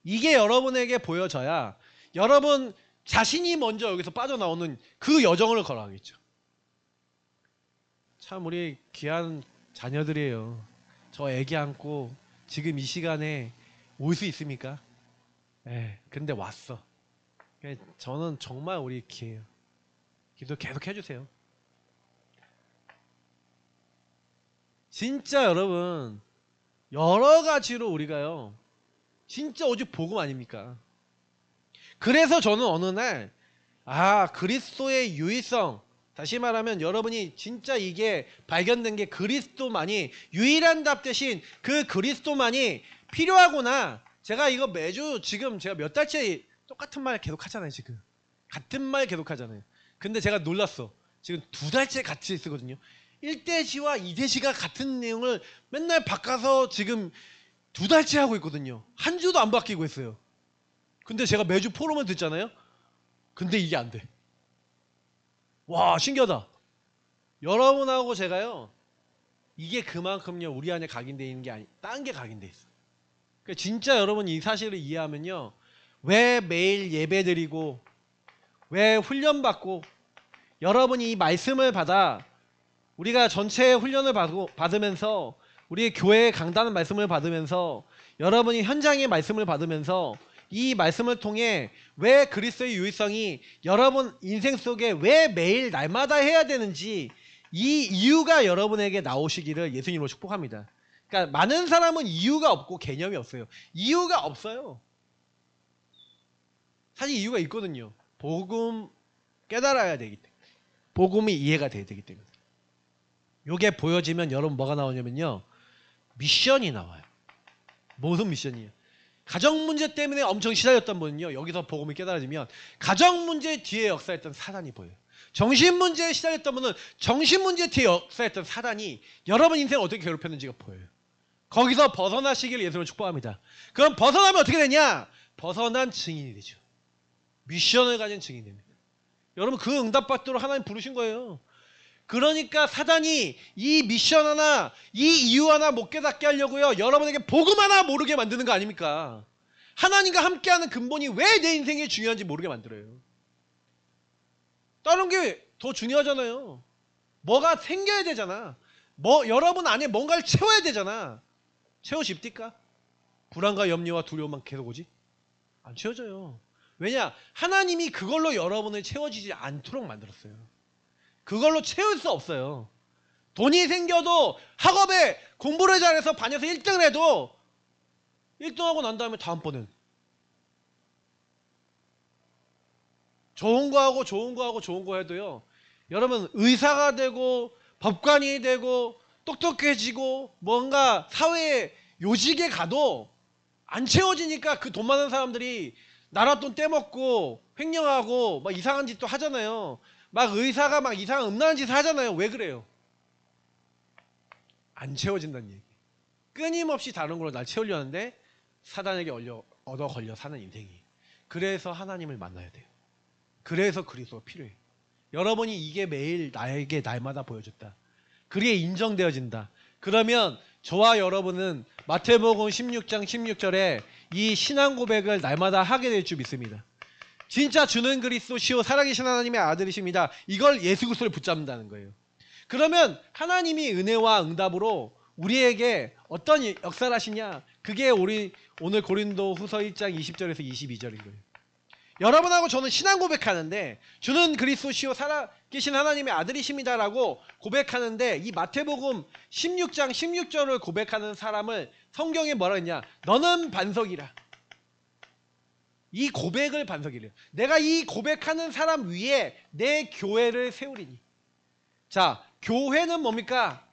이게 여러분에게 보여져야 여러분 자신이 먼저 여기서 빠져나오는 그 여정을 걸어가겠죠. 참 우리 귀한 자녀들이에요. 저 애기 안고 지금 이 시간에 올 수 있습니까? 예, 근데 왔어. 저는 정말 우리 기회예요. 기도 계속 해주세요. 진짜 여러분, 여러 가지로 우리가요, 진짜 오직 복음 아닙니까? 그래서 저는 어느 날, 그리스도의 유일성, 다시 말하면 여러분이 진짜 이게 발견된 게 그리스도만이 유일한 답 대신 그 그리스도만이 필요하구나. 제가 이거 매주 지금 제가 몇 달째 똑같은 말 계속 하잖아요. 지금 같은 말 계속 하잖아요. 근데 제가 놀랐어. 지금 2달째 같이 쓰거든요. 1대시와 2대시가 같은 내용을 맨날 바꿔서 지금 2달째 하고 있거든요. 한 주도 안 바뀌고 있어요. 근데 제가 매주 포럼을 듣잖아요. 근데 이게 안 돼. 와, 신기하다. 여러분하고 제가요, 이게 그만큼요 우리 안에 각인되어 있는 게 아니, 딴 게 각인되어 있어. 그러니까 진짜 여러분 이 사실을 이해하면요, 왜 매일 예배드리고 왜 훈련받고 여러분이 이 말씀을 받아 우리가 전체 훈련을 받으면서 우리 교회의 강단의 말씀을 받으면서 여러분이 현장의 말씀을 받으면서 이 말씀을 통해 왜 그리스도의 유일성이 여러분 인생 속에 왜 매일 날마다 해야 되는지 이 이유가 여러분에게 나오시기를 예수님으로 축복합니다. 그러니까 많은 사람은 이유가 없고 개념이 없어요. 이유가 없어요. 사실 이유가 있거든요. 복음 깨달아야 되기 때문에. 복음이 이해가 돼야 되기 때문에. 요게 보여지면 여러분 뭐가 나오냐면요, 미션이 나와요. 무슨 미션이에요? 가정 문제 때문에 엄청 시달렸던 분은요, 여기서 복음이 깨달아지면 가정 문제 뒤에 역사했던 사단이 보여요. 정신 문제에 시달렸던 분은 정신 문제 뒤에 역사했던 사단이 여러분 인생을 어떻게 괴롭혔는지가 보여요. 거기서 벗어나시기를 예수님을 축복합니다. 그럼 벗어나면 어떻게 되냐? 벗어난 증인이 되죠. 미션을 가진 증인이 됩니다. 여러분 그 응답받도록 하나님 부르신 거예요. 그러니까 사단이 이 미션 하나, 이 이유 하나 못 깨닫게 하려고요, 여러분에게 복음 하나 모르게 만드는 거 아닙니까? 하나님과 함께하는 근본이 왜 내 인생이 중요한지 모르게 만들어요. 다른 게 더 중요하잖아요. 뭐가 생겨야 되잖아. 여러분 안에 뭔가를 채워야 되잖아. 채워집니까? 불안과 염려와 두려움만 계속 오지? 안 채워져요. 왜냐? 하나님이 그걸로 여러분을 채워지지 않도록 만들었어요. 그걸로 채울 수 없어요. 돈이 생겨도 학업에 공부를 잘해서 반에서 1등을 해도 1등하고 난 다음에 다음번엔 좋은 거 하고 좋은 거 하고 좋은 거 해도요. 여러분 의사가 되고 법관이 되고 똑똑해지고 뭔가 사회에 요직에 가도 안 채워지니까 그 돈 많은 사람들이 나라 돈 떼먹고 횡령하고 막 이상한 짓도 하잖아요. 막 의사가 막 이상한 음란한 짓을 하잖아요. 왜 그래요? 안 채워진다는 얘기. 끊임없이 다른 걸로 날 채우려 하는데 사단에게 얻어 걸려 사는 인생이. 그래서 하나님을 만나야 돼요. 그래서 그리스도가 필요해요. 여러분이 이게 매일 나에게 날마다 보여줬다. 그게 인정되어진다. 그러면 저와 여러분은 마태복음 16장 16절에 이 신앙 고백을 날마다 하게 될 줄 믿습니다. 진짜 주는 그리스도시요 살아계신 하나님의 아들이십니다. 이걸 예수 그리스도를 붙잡는다는 거예요. 그러면 하나님이 은혜와 응답으로 우리에게 어떤 역사를 하시냐? 그게 우리 오늘 고린도 후서 1장 20절에서 22절인 거예요. 여러분하고 저는 신앙 고백하는데 주는 그리스도시요 살아계신 하나님의 아들이십니다라고 고백하는데 이 마태복음 16장 16절을 고백하는 사람을 성경에 뭐라 했냐? 너는 반석이라. 이 고백을 반석이래요. 내가 이 고백하는 사람 위에 내 교회를 세우리니. 자, 교회는 뭡니까?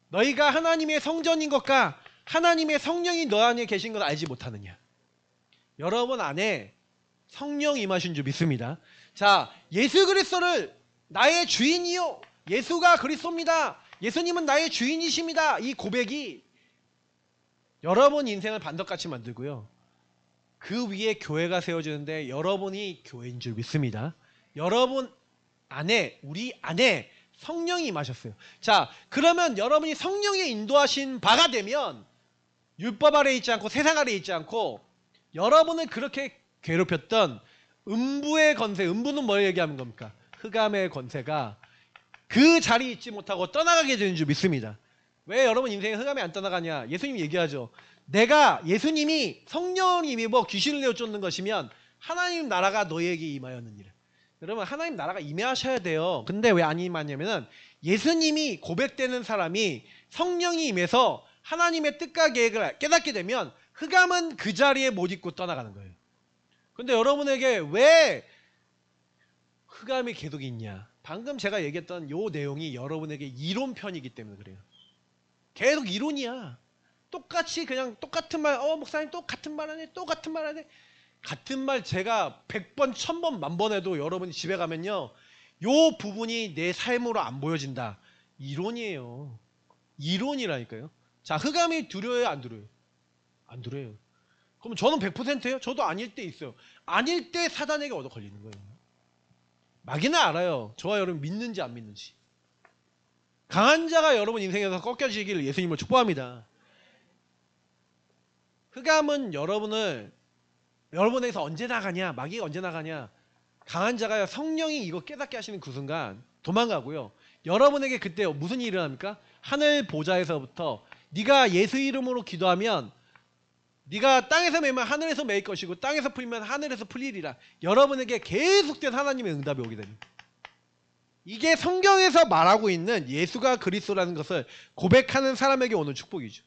너희가 하나님의 성전인 것과 하나님의 성령이 너 안에 계신 걸 알지 못하느냐. 여러분 안에 성령 임하신 줄 믿습니다. 자, 예수 그리스도를 나의 주인이요. 예수가 그리스도입니다. 예수님은 나의 주인이십니다. 이 고백이 여러분 인생을 반석같이 만들고요. 그 위에 교회가 세워지는데 여러분이 교회인 줄 믿습니다. 여러분 안에, 우리 안에 성령이 임하셨어요. 자, 그러면 여러분이 성령의 인도하신 바가 되면 율법 아래 있지 않고 세상 아래 있지 않고 여러분을 그렇게 괴롭혔던 음부의 권세, 음부는 뭘 얘기하는 겁니까? 흑암의 권세가 그 자리에 있지 못하고 떠나가게 되는 줄 믿습니다. 왜 여러분 인생에 흑암에 안 떠나가냐? 예수님 얘기하죠. 내가 예수님이 성령님이 뭐 귀신을 내어 쫓는 것이면 하나님 나라가 너에게 임하였느니라. 여러분 하나님 나라가 임하셔야 돼요. 근데 왜 안 임하냐면은 예수님이 고백되는 사람이 성령이 임해서 하나님의 뜻과 계획을 깨닫게 되면 흑암은 그 자리에 못 있고 떠나가는 거예요. 근데 여러분에게 왜 흑암이 계속 있냐? 방금 제가 얘기했던 요 내용이 여러분에게 이론편이기 때문에 그래요. 계속 이론이야. 똑같이 그냥 똑같은 말, 목사님 똑같은 말 하네, 똑같은 말 하네. 같은 말 제가 100번, 1000번, 만번 해도 여러분이 집에 가면요. 요 부분이 내 삶으로 안 보여진다. 이론이에요. 이론이라니까요. 자, 흑암이 두려워요, 안 두려워요? 안 두려워요. 그럼 저는 100%예요? 저도 아닐 때 있어요. 아닐 때 사단에게 얻어 걸리는 거예요. 마귀는 알아요. 저와 여러분 믿는지 안 믿는지. 강한 자가 여러분 인생에서 꺾여지기를 예수님을 축복합니다. 흑암은 여러분에게서 언제 나가냐? 마귀가 언제 나가냐? 강한 자가 성령이 이거 깨닫게 하시는 그 순간 도망가고요. 여러분에게 그때 무슨 일이 일어납니까? 하늘 보좌에서부터 네가 예수 이름으로 기도하면 네가 땅에서 매면 하늘에서 매일 것이고 땅에서 풀면 하늘에서 풀리리라. 여러분에게 계속된 하나님의 응답이 오게 됩니다. 이게 성경에서 말하고 있는 예수가 그리스도라는 것을 고백하는 사람에게 오는 축복이죠.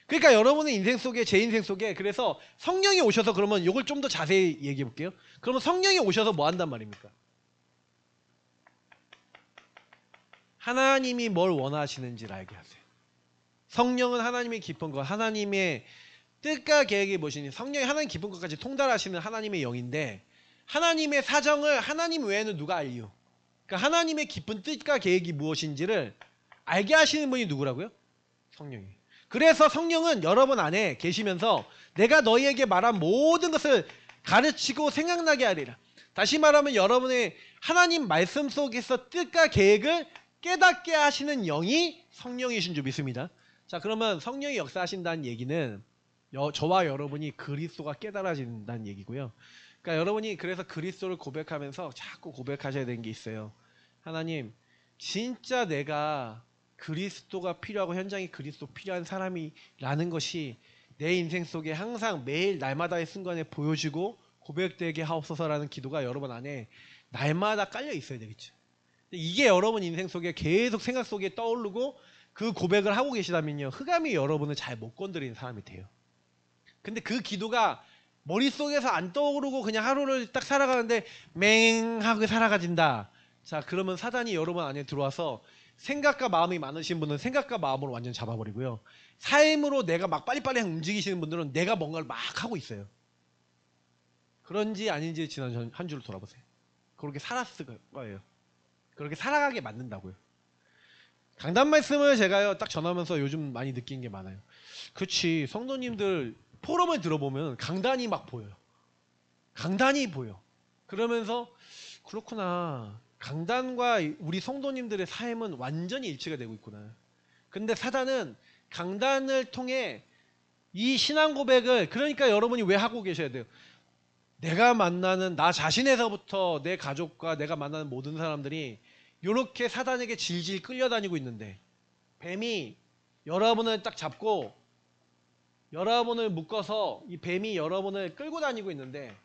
그러니까 여러분의 인생 속에, 제 인생 속에, 그래서 성령이 오셔서 그러면 이걸 좀 더 자세히 얘기해 볼게요. 그러면 성령이 오셔서 뭐 한단 말입니까? 하나님이 뭘 원하시는지를 알게 하세요. 성령은 하나님의 깊은 것, 하나님의 뜻과 계획이 무엇이니, 성령이 하나님 깊은 것까지 통달하시는 하나님의 영인데 하나님의 사정을 하나님 외에는 누가 알리요? 그러니까 하나님의 깊은 뜻과 계획이 무엇인지를 알게 하시는 분이 누구라고요? 성령이. 그래서 성령은 여러분 안에 계시면서 내가 너희에게 말한 모든 것을 가르치고 생각나게 하리라. 다시 말하면 여러분의 하나님 말씀 속에서 뜻과 계획을 깨닫게 하시는 영이 성령이신 줄 믿습니다. 자, 그러면 성령이 역사하신다는 얘기는 저와 여러분이 그리스도가 깨달아진다는 얘기고요. 그러니까 여러분이 그래서 그리스도를 고백하면서 자꾸 고백하셔야 되는 게 있어요. 하나님, 진짜 내가 그리스도가 필요하고 현장에 그리스도 필요한 사람이라는 것이 내 인생 속에 항상 매일 날마다의 순간에 보여지고 고백되게 하옵소서라는 기도가 여러분 안에 날마다 깔려 있어야 되겠죠. 이게 여러분 인생 속에 계속 생각 속에 떠오르고 그 고백을 하고 계시다면요, 흑암이 여러분을 잘 못 건드리는 사람이 돼요. 근데 그 기도가 머릿속에서 안 떠오르고 그냥 하루를 딱 살아가는데 맹하게 살아가진다. 자, 그러면 사단이 여러분 안에 들어와서 생각과 마음이 많으신 분은 생각과 마음으로 완전 잡아버리고요, 삶으로 내가 막 빨리빨리 움직이시는 분들은 내가 뭔가를 막 하고 있어요. 그런지 아닌지 지난 한 주를 돌아보세요. 그렇게 살았을 거예요. 그렇게 살아가게 만든다고요. 강단 말씀을 제가요 딱 전하면서 요즘 많이 느낀 게 많아요. 그치, 성도님들 포럼을 들어보면 강단이 막 보여요. 강단이 보여. 그러면서 그렇구나, 강단과 우리 성도님들의 삶은 완전히 일치가 되고 있구나. 근데 사단은 강단을 통해 이 신앙 고백을, 그러니까 여러분이 왜 하고 계셔야 돼요? 내가 만나는 나 자신에서부터 내 가족과 내가 만나는 모든 사람들이 이렇게 사단에게 질질 끌려다니고 있는데, 뱀이 여러분을 딱 잡고 여러분을 묶어서 이 뱀이 여러분을 끌고 다니고 있는데,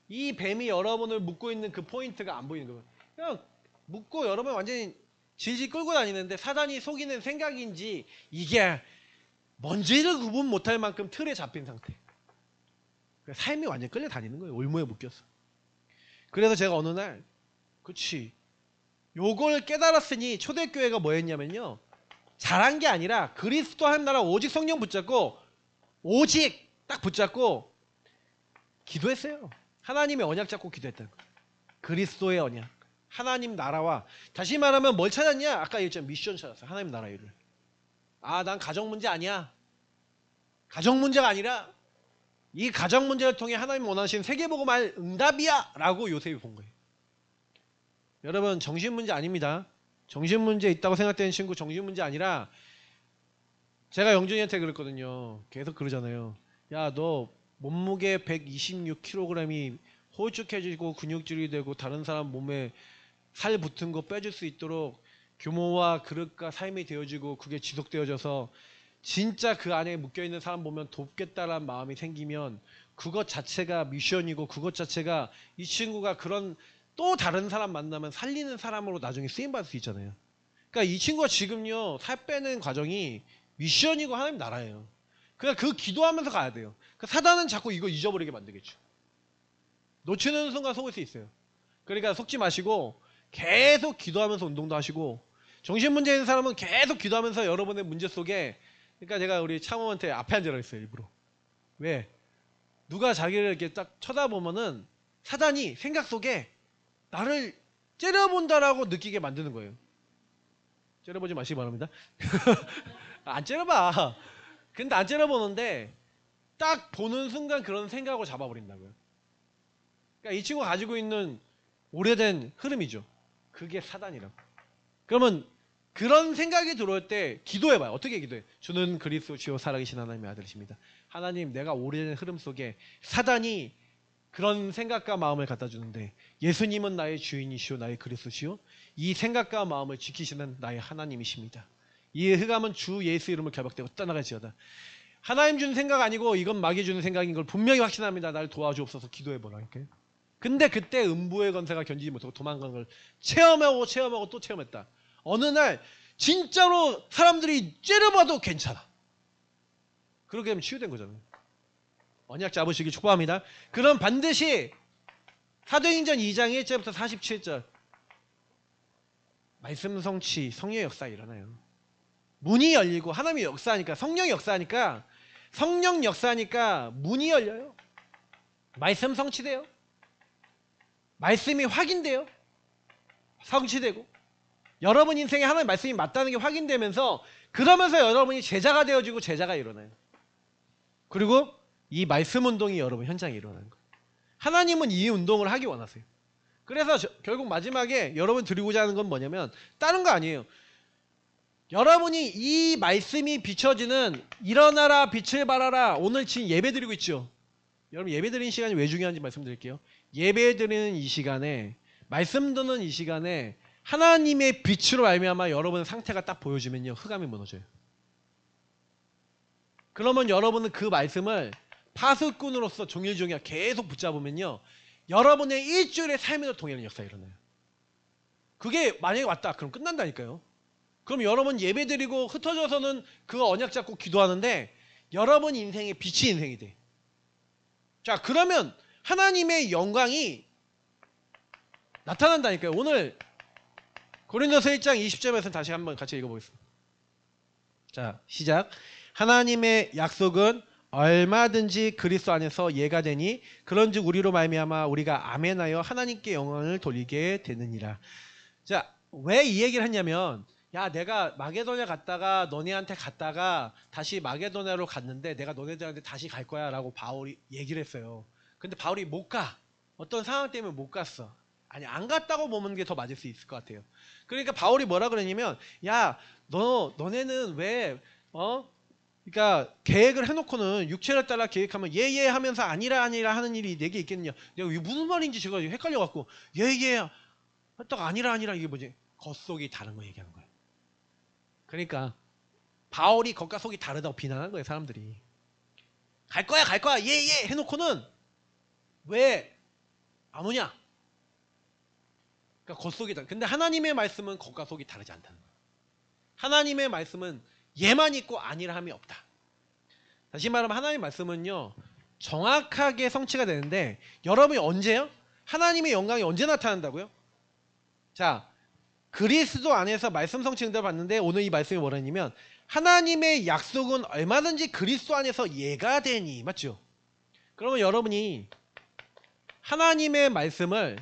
이 뱀이 여러분을 묶고 있는 그 포인트가 안 보이는 거예요. 그냥 묶고 여러분 완전히 질질 끌고 다니는데, 사단이 속이는 생각인지 이게 뭔지를 구분 못할 만큼 틀에 잡힌 상태. 삶이 완전히 끌려다니는 거예요. 올무에 묶여서. 그래서 제가 어느 날, 그치, 요걸 깨달았으니 초대교회가 뭐 했냐면요, 잘한 게 아니라 그리스도 한 나라 오직 성령 붙잡고, 오직 딱 붙잡고 기도했어요. 하나님의 언약 잡고 기도했다는 거예요. 그리스도의 언약, 하나님 나라와, 다시 말하면 뭘 찾았냐? 아까 얘기했잖아요. 미션 찾았어요. 하나님 나라 일을. 아, 난 가정 문제 아니야. 가정 문제가 아니라 이 가정 문제를 통해 하나님 원하시는 세계복음할 응답이야 라고 요셉이 본 거예요. 여러분, 정신 문제 아닙니다. 정신 문제 있다고 생각되는 친구 정신 문제 아니라, 제가 영준이한테 그랬거든요. 계속 그러잖아요. 야, 너 몸무게 126kg이 홀쭉해지고 근육질이 되고 다른 사람 몸에 살 붙은 거 빼줄 수 있도록 규모와 그릇과 삶이 되어지고 그게 지속되어져서 진짜 그 안에 묶여있는 사람 보면 돕겠다라는 마음이 생기면 그것 자체가 미션이고, 그것 자체가 이 친구가 그런 또 다른 사람 만나면 살리는 사람으로 나중에 쓰임받을 수 있잖아요. 그러니까 이 친구가 지금요 살 빼는 과정이 미션이고 하나님 나라예요. 그러니까 그 기도하면서 가야 돼요. 그러니까 사단은 자꾸 이거 잊어버리게 만들겠죠. 놓치는 순간 속을 수 있어요. 그러니까 속지 마시고 계속 기도하면서 운동도 하시고, 정신 문제 있는 사람은 계속 기도하면서 여러분의 문제 속에, 그러니까 제가 우리 참모한테 앞에 앉으라 했어요. 일부러. 왜? 누가 자기를 이렇게 딱 쳐다보면은 사단이 생각 속에 나를 째려본다라고 느끼게 만드는 거예요. 째려보지 마시기 바랍니다. 안 째려봐. 근데 안 째려보는데 딱 보는 순간 그런 생각을 잡아버린다고요. 그러니까 이 친구가 가지고 있는 오래된 흐름이죠. 그게 사단이라고. 그러면 그런 생각이 들어올 때 기도해봐요. 어떻게 기도해? 주는 그리스도시요 살아계신 하나님의 아들이십니다. 하나님, 내가 오래된 흐름 속에 사단이 그런 생각과 마음을 갖다 주는데, 예수님은 나의 주인이시오 나의 그리스도시요 이 생각과 마음을 지키시는 나의 하나님이십니다. 이 흑암은 주 예수 이름을 결박되고 떠나갈지어다. 하나님 주는 생각 아니고 이건 마귀 주는 생각인 걸 분명히 확신합니다. 날 도와주옵소서. 기도해보라니까요. 근데 그때 음부의 권세가 견디지 못하고 도망간 걸 체험하고 또 체험했다. 어느 날 진짜로 사람들이 째려봐도 괜찮아. 그렇게 되면 치유된 거잖아요. 언약 잡으시길 축복합니다. 그럼 반드시 사도행전 2장 1절부터 47절 말씀 성취, 성령의 역사 일어나요. 문이 열리고, 하나님이 역사하니까, 성령이 역사하니까, 성령 역사하니까 문이 열려요. 말씀 성취돼요. 말씀이 확인돼요. 성취되고, 여러분 인생에 하나님의 말씀이 맞다는 게 확인되면서, 그러면서 여러분이 제자가 되어지고 제자가 일어나요. 그리고 이 말씀 운동이 여러분 현장에 일어나는 거예요. 하나님은 이 운동을 하기 원하세요. 그래서 결국 마지막에 여러분 드리고자 하는 건 뭐냐면 다른 거 아니에요. 여러분이 이 말씀이 비춰지는 일어나라 빛을 발하라, 오늘 지금 예배 드리고 있죠. 여러분 예배 드리는 시간이 왜 중요한지 말씀드릴게요. 예배 드리는 이 시간에, 말씀 듣는 이 시간에 하나님의 빛으로 말미암아 여러분의 상태가 딱 보여지면요 흑암이 무너져요. 그러면 여러분은 그 말씀을 파수꾼으로서 종일종일 계속 붙잡으면요 여러분의 일주일의 삶에도 동일한 역사가 일어나요. 그게 만약에 왔다 그럼 끝난다니까요. 그럼 여러분 예배드리고 흩어져서는 그 언약 잡고 기도하는데 여러분 인생의 빛이 인생이 돼. 자, 그러면 하나님의 영광이 나타난다니까요. 오늘 고린도서 1장 20절에서 다시 한번 같이 읽어보겠습니다. 자, 시작. 하나님의 약속은 얼마든지 그리스도 안에서 예가 되니 그런즉 우리로 말미암아 우리가 아멘하여 하나님께 영광을 돌리게 되느니라. 자, 왜 이 얘기를 했냐면 야, 내가 마게도냐 갔다가 너네한테 갔다가 다시 마게도냐로 갔는데 내가 너네들한테 다시 갈 거야 라고 바울이 얘기를 했어요. 근데 바울이 못 가. 어떤 상황 때문에 못 갔어. 아니, 안 갔다고 보는 게 더 맞을 수 있을 것 같아요. 그러니까 바울이 뭐라 그러냐면 야, 너네는 왜 그러니까 계획을 해놓고는 육체를 따라 계획하면 예예 하면서 아니라 하는 일이 내게 있겠느냐. 내가 이게 무슨 말인지 제가 헷갈려갖고 예예 했다가 아니라 이게 뭐지? 겉속이 다른 거 얘기하는 거예요. 그러니까 바울이 겉과 속이 다르다고 비난한 거예요. 사람들이 갈 거야 예예 해놓고는 왜 안 오냐. 그러니까 겉속이 다르. 근데 하나님의 말씀은 겉과 속이 다르지 않다는 거예요. 하나님의 말씀은 예만 있고 아니라 함이 없다. 다시 말하면 하나님의 말씀은요 정확하게 성취가 되는데 여러분이 언제요? 하나님의 영광이 언제 나타난다고요? 자, 그리스도 안에서 말씀 성취 응답을 받는데 오늘 이 말씀이 뭐라냐면 하나님의 약속은 얼마든지 그리스도 안에서 예가 되니. 맞죠? 그러면 여러분이 하나님의 말씀을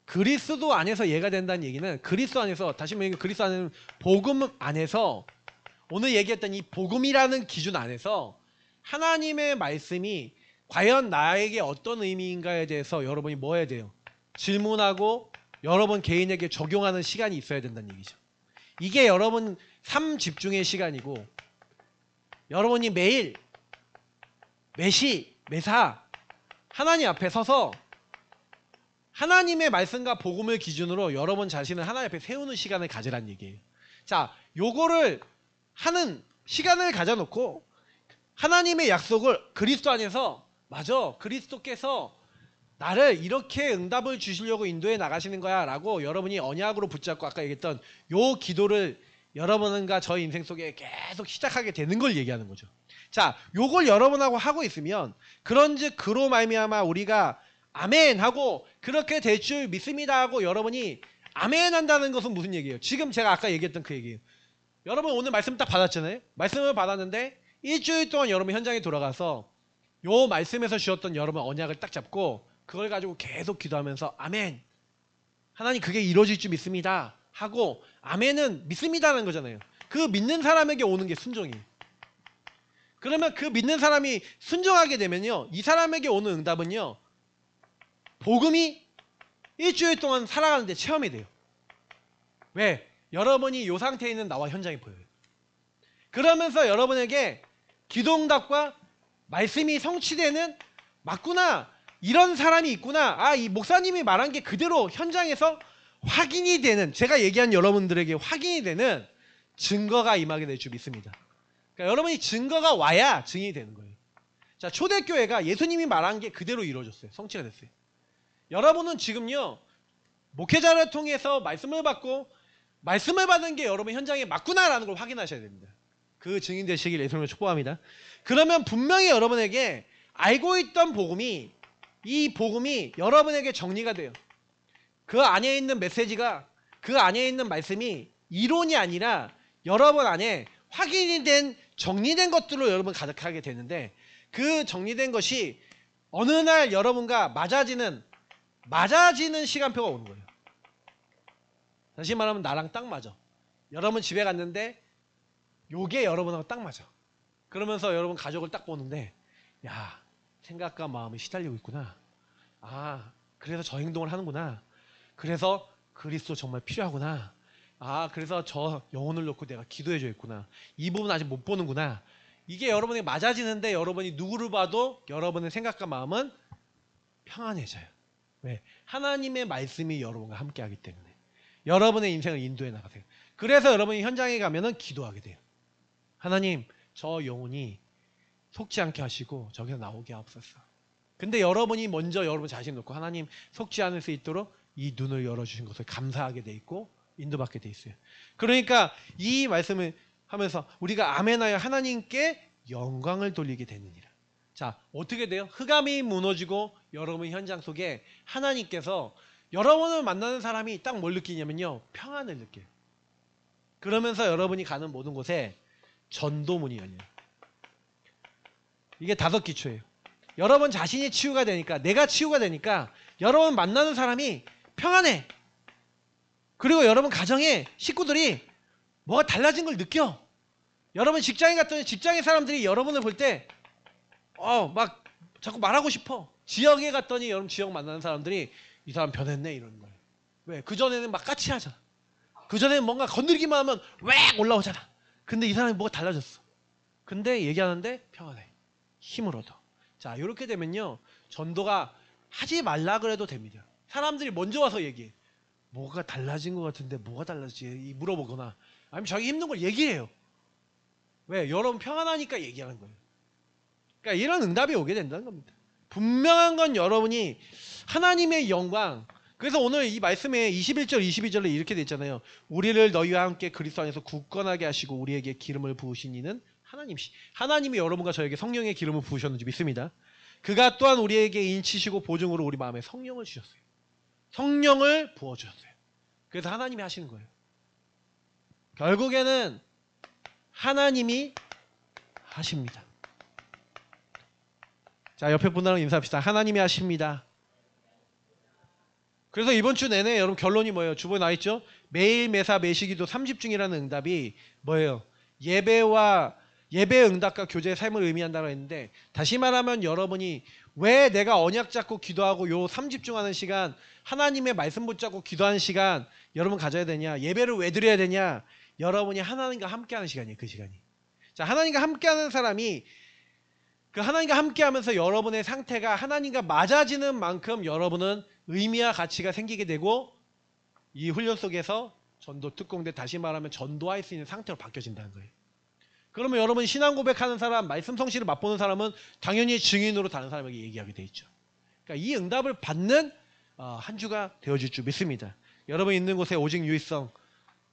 그리스도 안에서 예가 된다는 얘기는 그리스도 안에서, 다시 말하면 그리스도 안에는 복음 안에서, 오늘 얘기했던 이 복음이라는 기준 안에서 하나님의 말씀이 과연 나에게 어떤 의미인가에 대해서 여러분이 뭐 해야 돼요? 질문하고 여러분 개인에게 적용하는 시간이 있어야 된다는 얘기죠. 이게 여러분 삶 집중의 시간이고 여러분이 매일 매시 매사 하나님 앞에 서서 하나님의 말씀과 복음을 기준으로 여러분 자신을 하나님 앞에 세우는 시간을 가지란 얘기예요. 자, 요거를 하는 시간을 가져놓고 하나님의 약속을 그리스도 안에서, 맞아, 그리스도께서 나를 이렇게 응답을 주시려고 인도해 나가시는 거야 라고 여러분이 언약으로 붙잡고 아까 얘기했던 요 기도를 여러분과 저희 인생 속에 계속 시작하게 되는 걸 얘기하는 거죠. 자, 요걸 여러분하고 하고 있으면 그런즉 그로 말미암아 우리가 아멘 하고 그렇게 될 줄 믿습니다 하고 여러분이 아멘 한다는 것은 무슨 얘기예요? 지금 제가 아까 얘기했던 그 얘기예요. 여러분 오늘 말씀 딱 받았잖아요. 말씀을 받았는데 일주일 동안 여러분 현장에 돌아가서 요 말씀에서 주셨던 여러분 언약을 딱 잡고 그걸 가지고 계속 기도하면서 아멘, 하나님 그게 이루어질 줄 믿습니다 하고, 아멘은 믿습니다라는 거잖아요. 그 믿는 사람에게 오는 게 순종이에요. 그러면 그 믿는 사람이 순종하게 되면요, 이 사람에게 오는 응답은요, 복음이 일주일 동안 살아가는데 체험이 돼요. 왜? 여러분이 이 상태에 있는 나와 현장이 보여요. 그러면서 여러분에게 기도응답과 말씀이 성취되는, 맞구나, 이런 사람이 있구나, 아, 이 목사님이 말한 게 그대로 현장에서 확인이 되는, 제가 얘기한 여러분들에게 확인이 되는 증거가 임하게 될 줄 믿습니다. 그러니까 여러분이 증거가 와야 증인이 되는 거예요. 자, 초대교회가 예수님이 말한 게 그대로 이루어졌어요. 성취가 됐어요. 여러분은 지금요, 목회자를 통해서 말씀을 받고 말씀을 받은 게 여러분 현장에 맞구나라는 걸 확인하셔야 됩니다. 그 증인 되시길 예수님을 축복합니다. 그러면 분명히 여러분에게 알고 있던 복음이, 이 복음이 여러분에게 정리가 돼요. 그 안에 있는 메시지가, 그 안에 있는 말씀이 이론이 아니라 여러분 안에 확인이 된, 정리된 것들로 여러분 가득하게 되는데, 그 정리된 것이 어느 날 여러분과 맞아지는 시간표가 오는 거예요. 다시 말하면 나랑 딱 맞아. 여러분 집에 갔는데 요게 여러분하고 딱 맞아. 그러면서 여러분 가족을 딱 보는데, 야, 생각과 마음이 시달리고 있구나. 아, 그래서 저 행동을 하는구나. 그래서 그리스도 정말 필요하구나. 아, 그래서 저 영혼을 놓고 내가 기도해줘 있구나. 이 부분 아직 못 보는구나. 이게 여러분이 맞아지는데 여러분이 누구를 봐도 여러분의 생각과 마음은 평안해져요. 왜? 하나님의 말씀이 여러분과 함께하기 때문에. 여러분의 인생을 인도해 나가세요. 그래서 여러분이 현장에 가면은 기도하게 돼요. 하나님, 저 영혼이 속지 않게 하시고 저기서 나오게 하옵소서. 근데 여러분이 먼저 여러분 자신 놓고 하나님 속지 않을 수 있도록 이 눈을 열어주신 것을 감사하게 돼 있고 인도받게 돼 있어요. 그러니까 이 말씀을 하면서 우리가 아멘하여 하나님께 영광을 돌리게 되느니라. 자, 어떻게 돼요? 흑암이 무너지고 여러분 현장 속에 하나님께서 여러분을 만나는 사람이 딱 뭘 느끼냐면요, 평안을 느껴요. 그러면서 여러분이 가는 모든 곳에 전도문이 열려요. 이게 5기초예요. 여러분 자신이 치유가 되니까, 내가 치유가 되니까 여러분 만나는 사람이 평안해. 그리고 여러분 가정에 식구들이 뭐가 달라진 걸 느껴. 여러분 직장에 갔더니 직장의 사람들이 여러분을 볼 때 막 자꾸 말하고 싶어. 지역에 갔더니 여러분 지역 만나는 사람들이 이 사람 변했네 이러는 거예요. 왜? 그전에는 막 까칠하잖아. 그전에는 뭔가 건드리기만 하면 웽 올라오잖아. 근데 이 사람이 뭐가 달라졌어. 근데 얘기하는데 평안해. 힘을 얻어. 자, 이렇게 되면요, 전도가 하지 말라 그래도 됩니다. 사람들이 먼저 와서 얘기해. 뭐가 달라진 것 같은데 뭐가 달라지지? 물어보거나 아니면 자기 힘든 걸 얘기해요. 왜? 여러분 평안하니까 얘기하는 거예요. 그러니까 이런 응답이 오게 된다는 겁니다. 분명한 건 여러분이 하나님의 영광. 그래서 오늘 이 말씀에 21절 22절에 이렇게 돼 있잖아요. 우리를 너희와 함께 그리스도 안에서 굳건하게 하시고 우리에게 기름을 부으신 이는 하나님이시. 하나님이 여러분과 저에게 성령의 기름을 부으셨는지 믿습니다. 그가 또한 우리에게 인치시고 보증으로 우리 마음에 성령을 주셨어요. 성령을 부어주셨어요. 그래서 하나님이 하시는 거예요. 결국에는 하나님이 하십니다. 자, 옆에 분들랑 인사합시다. 하나님이 하십니다. 그래서 이번 주 내내 여러분 결론이 뭐예요? 주보에 나와있죠? 매일 매사 매시기도 30중이라는 응답이 뭐예요? 예배 응답과 교제의 삶을 의미한다고 했는데, 다시 말하면 여러분이 왜 내가 언약 잡고 기도하고 요 30중하는 시간, 하나님의 말씀 붙잡고 기도하는 시간 여러분 가져야 되냐? 예배를 왜 드려야 되냐? 여러분이 하나님과 함께하는 시간이에요. 그 시간이. 자, 하나님과 함께하는 사람이 그 하나님과 함께하면서 여러분의 상태가 하나님과 맞아지는 만큼 여러분은 의미와 가치가 생기게 되고, 이 훈련 속에서 전도 특공대, 다시 말하면 전도할 수 있는 상태로 바뀌어진다는 거예요. 그러면 여러분 신앙 고백하는 사람, 말씀 성실을 맛보는 사람은 당연히 증인으로 다른 사람에게 얘기하게 돼 있죠. 그러니까 이 응답을 받는 한 주가 되어질 줄 믿습니다. 여러분 있는 곳에 오직 유익성,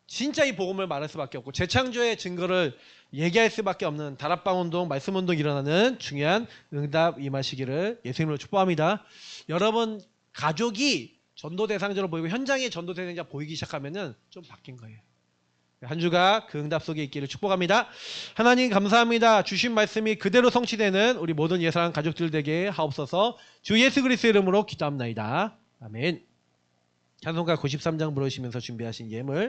진짜 이 복음을 말할 수밖에 없고 재창조의 증거를 얘기할 수밖에 없는 다락방운동, 말씀운동 일어나는 중요한 응답 임하시기를 예수님으로 축복합니다. 여러분 가족이 전도 대상자로 보이고 현장에 전도 대상자 보이기 시작하면은 좀 바뀐 거예요. 한 주가 그 응답 속에 있기를 축복합니다. 하나님 감사합니다. 주신 말씀이 그대로 성취되는 우리 모든 예사랑 가족들 되게 하옵소서. 주 예수 그리스도의 이름으로 기도합나이다. 아멘. 찬송가 93장 부르시면서 준비하신 예물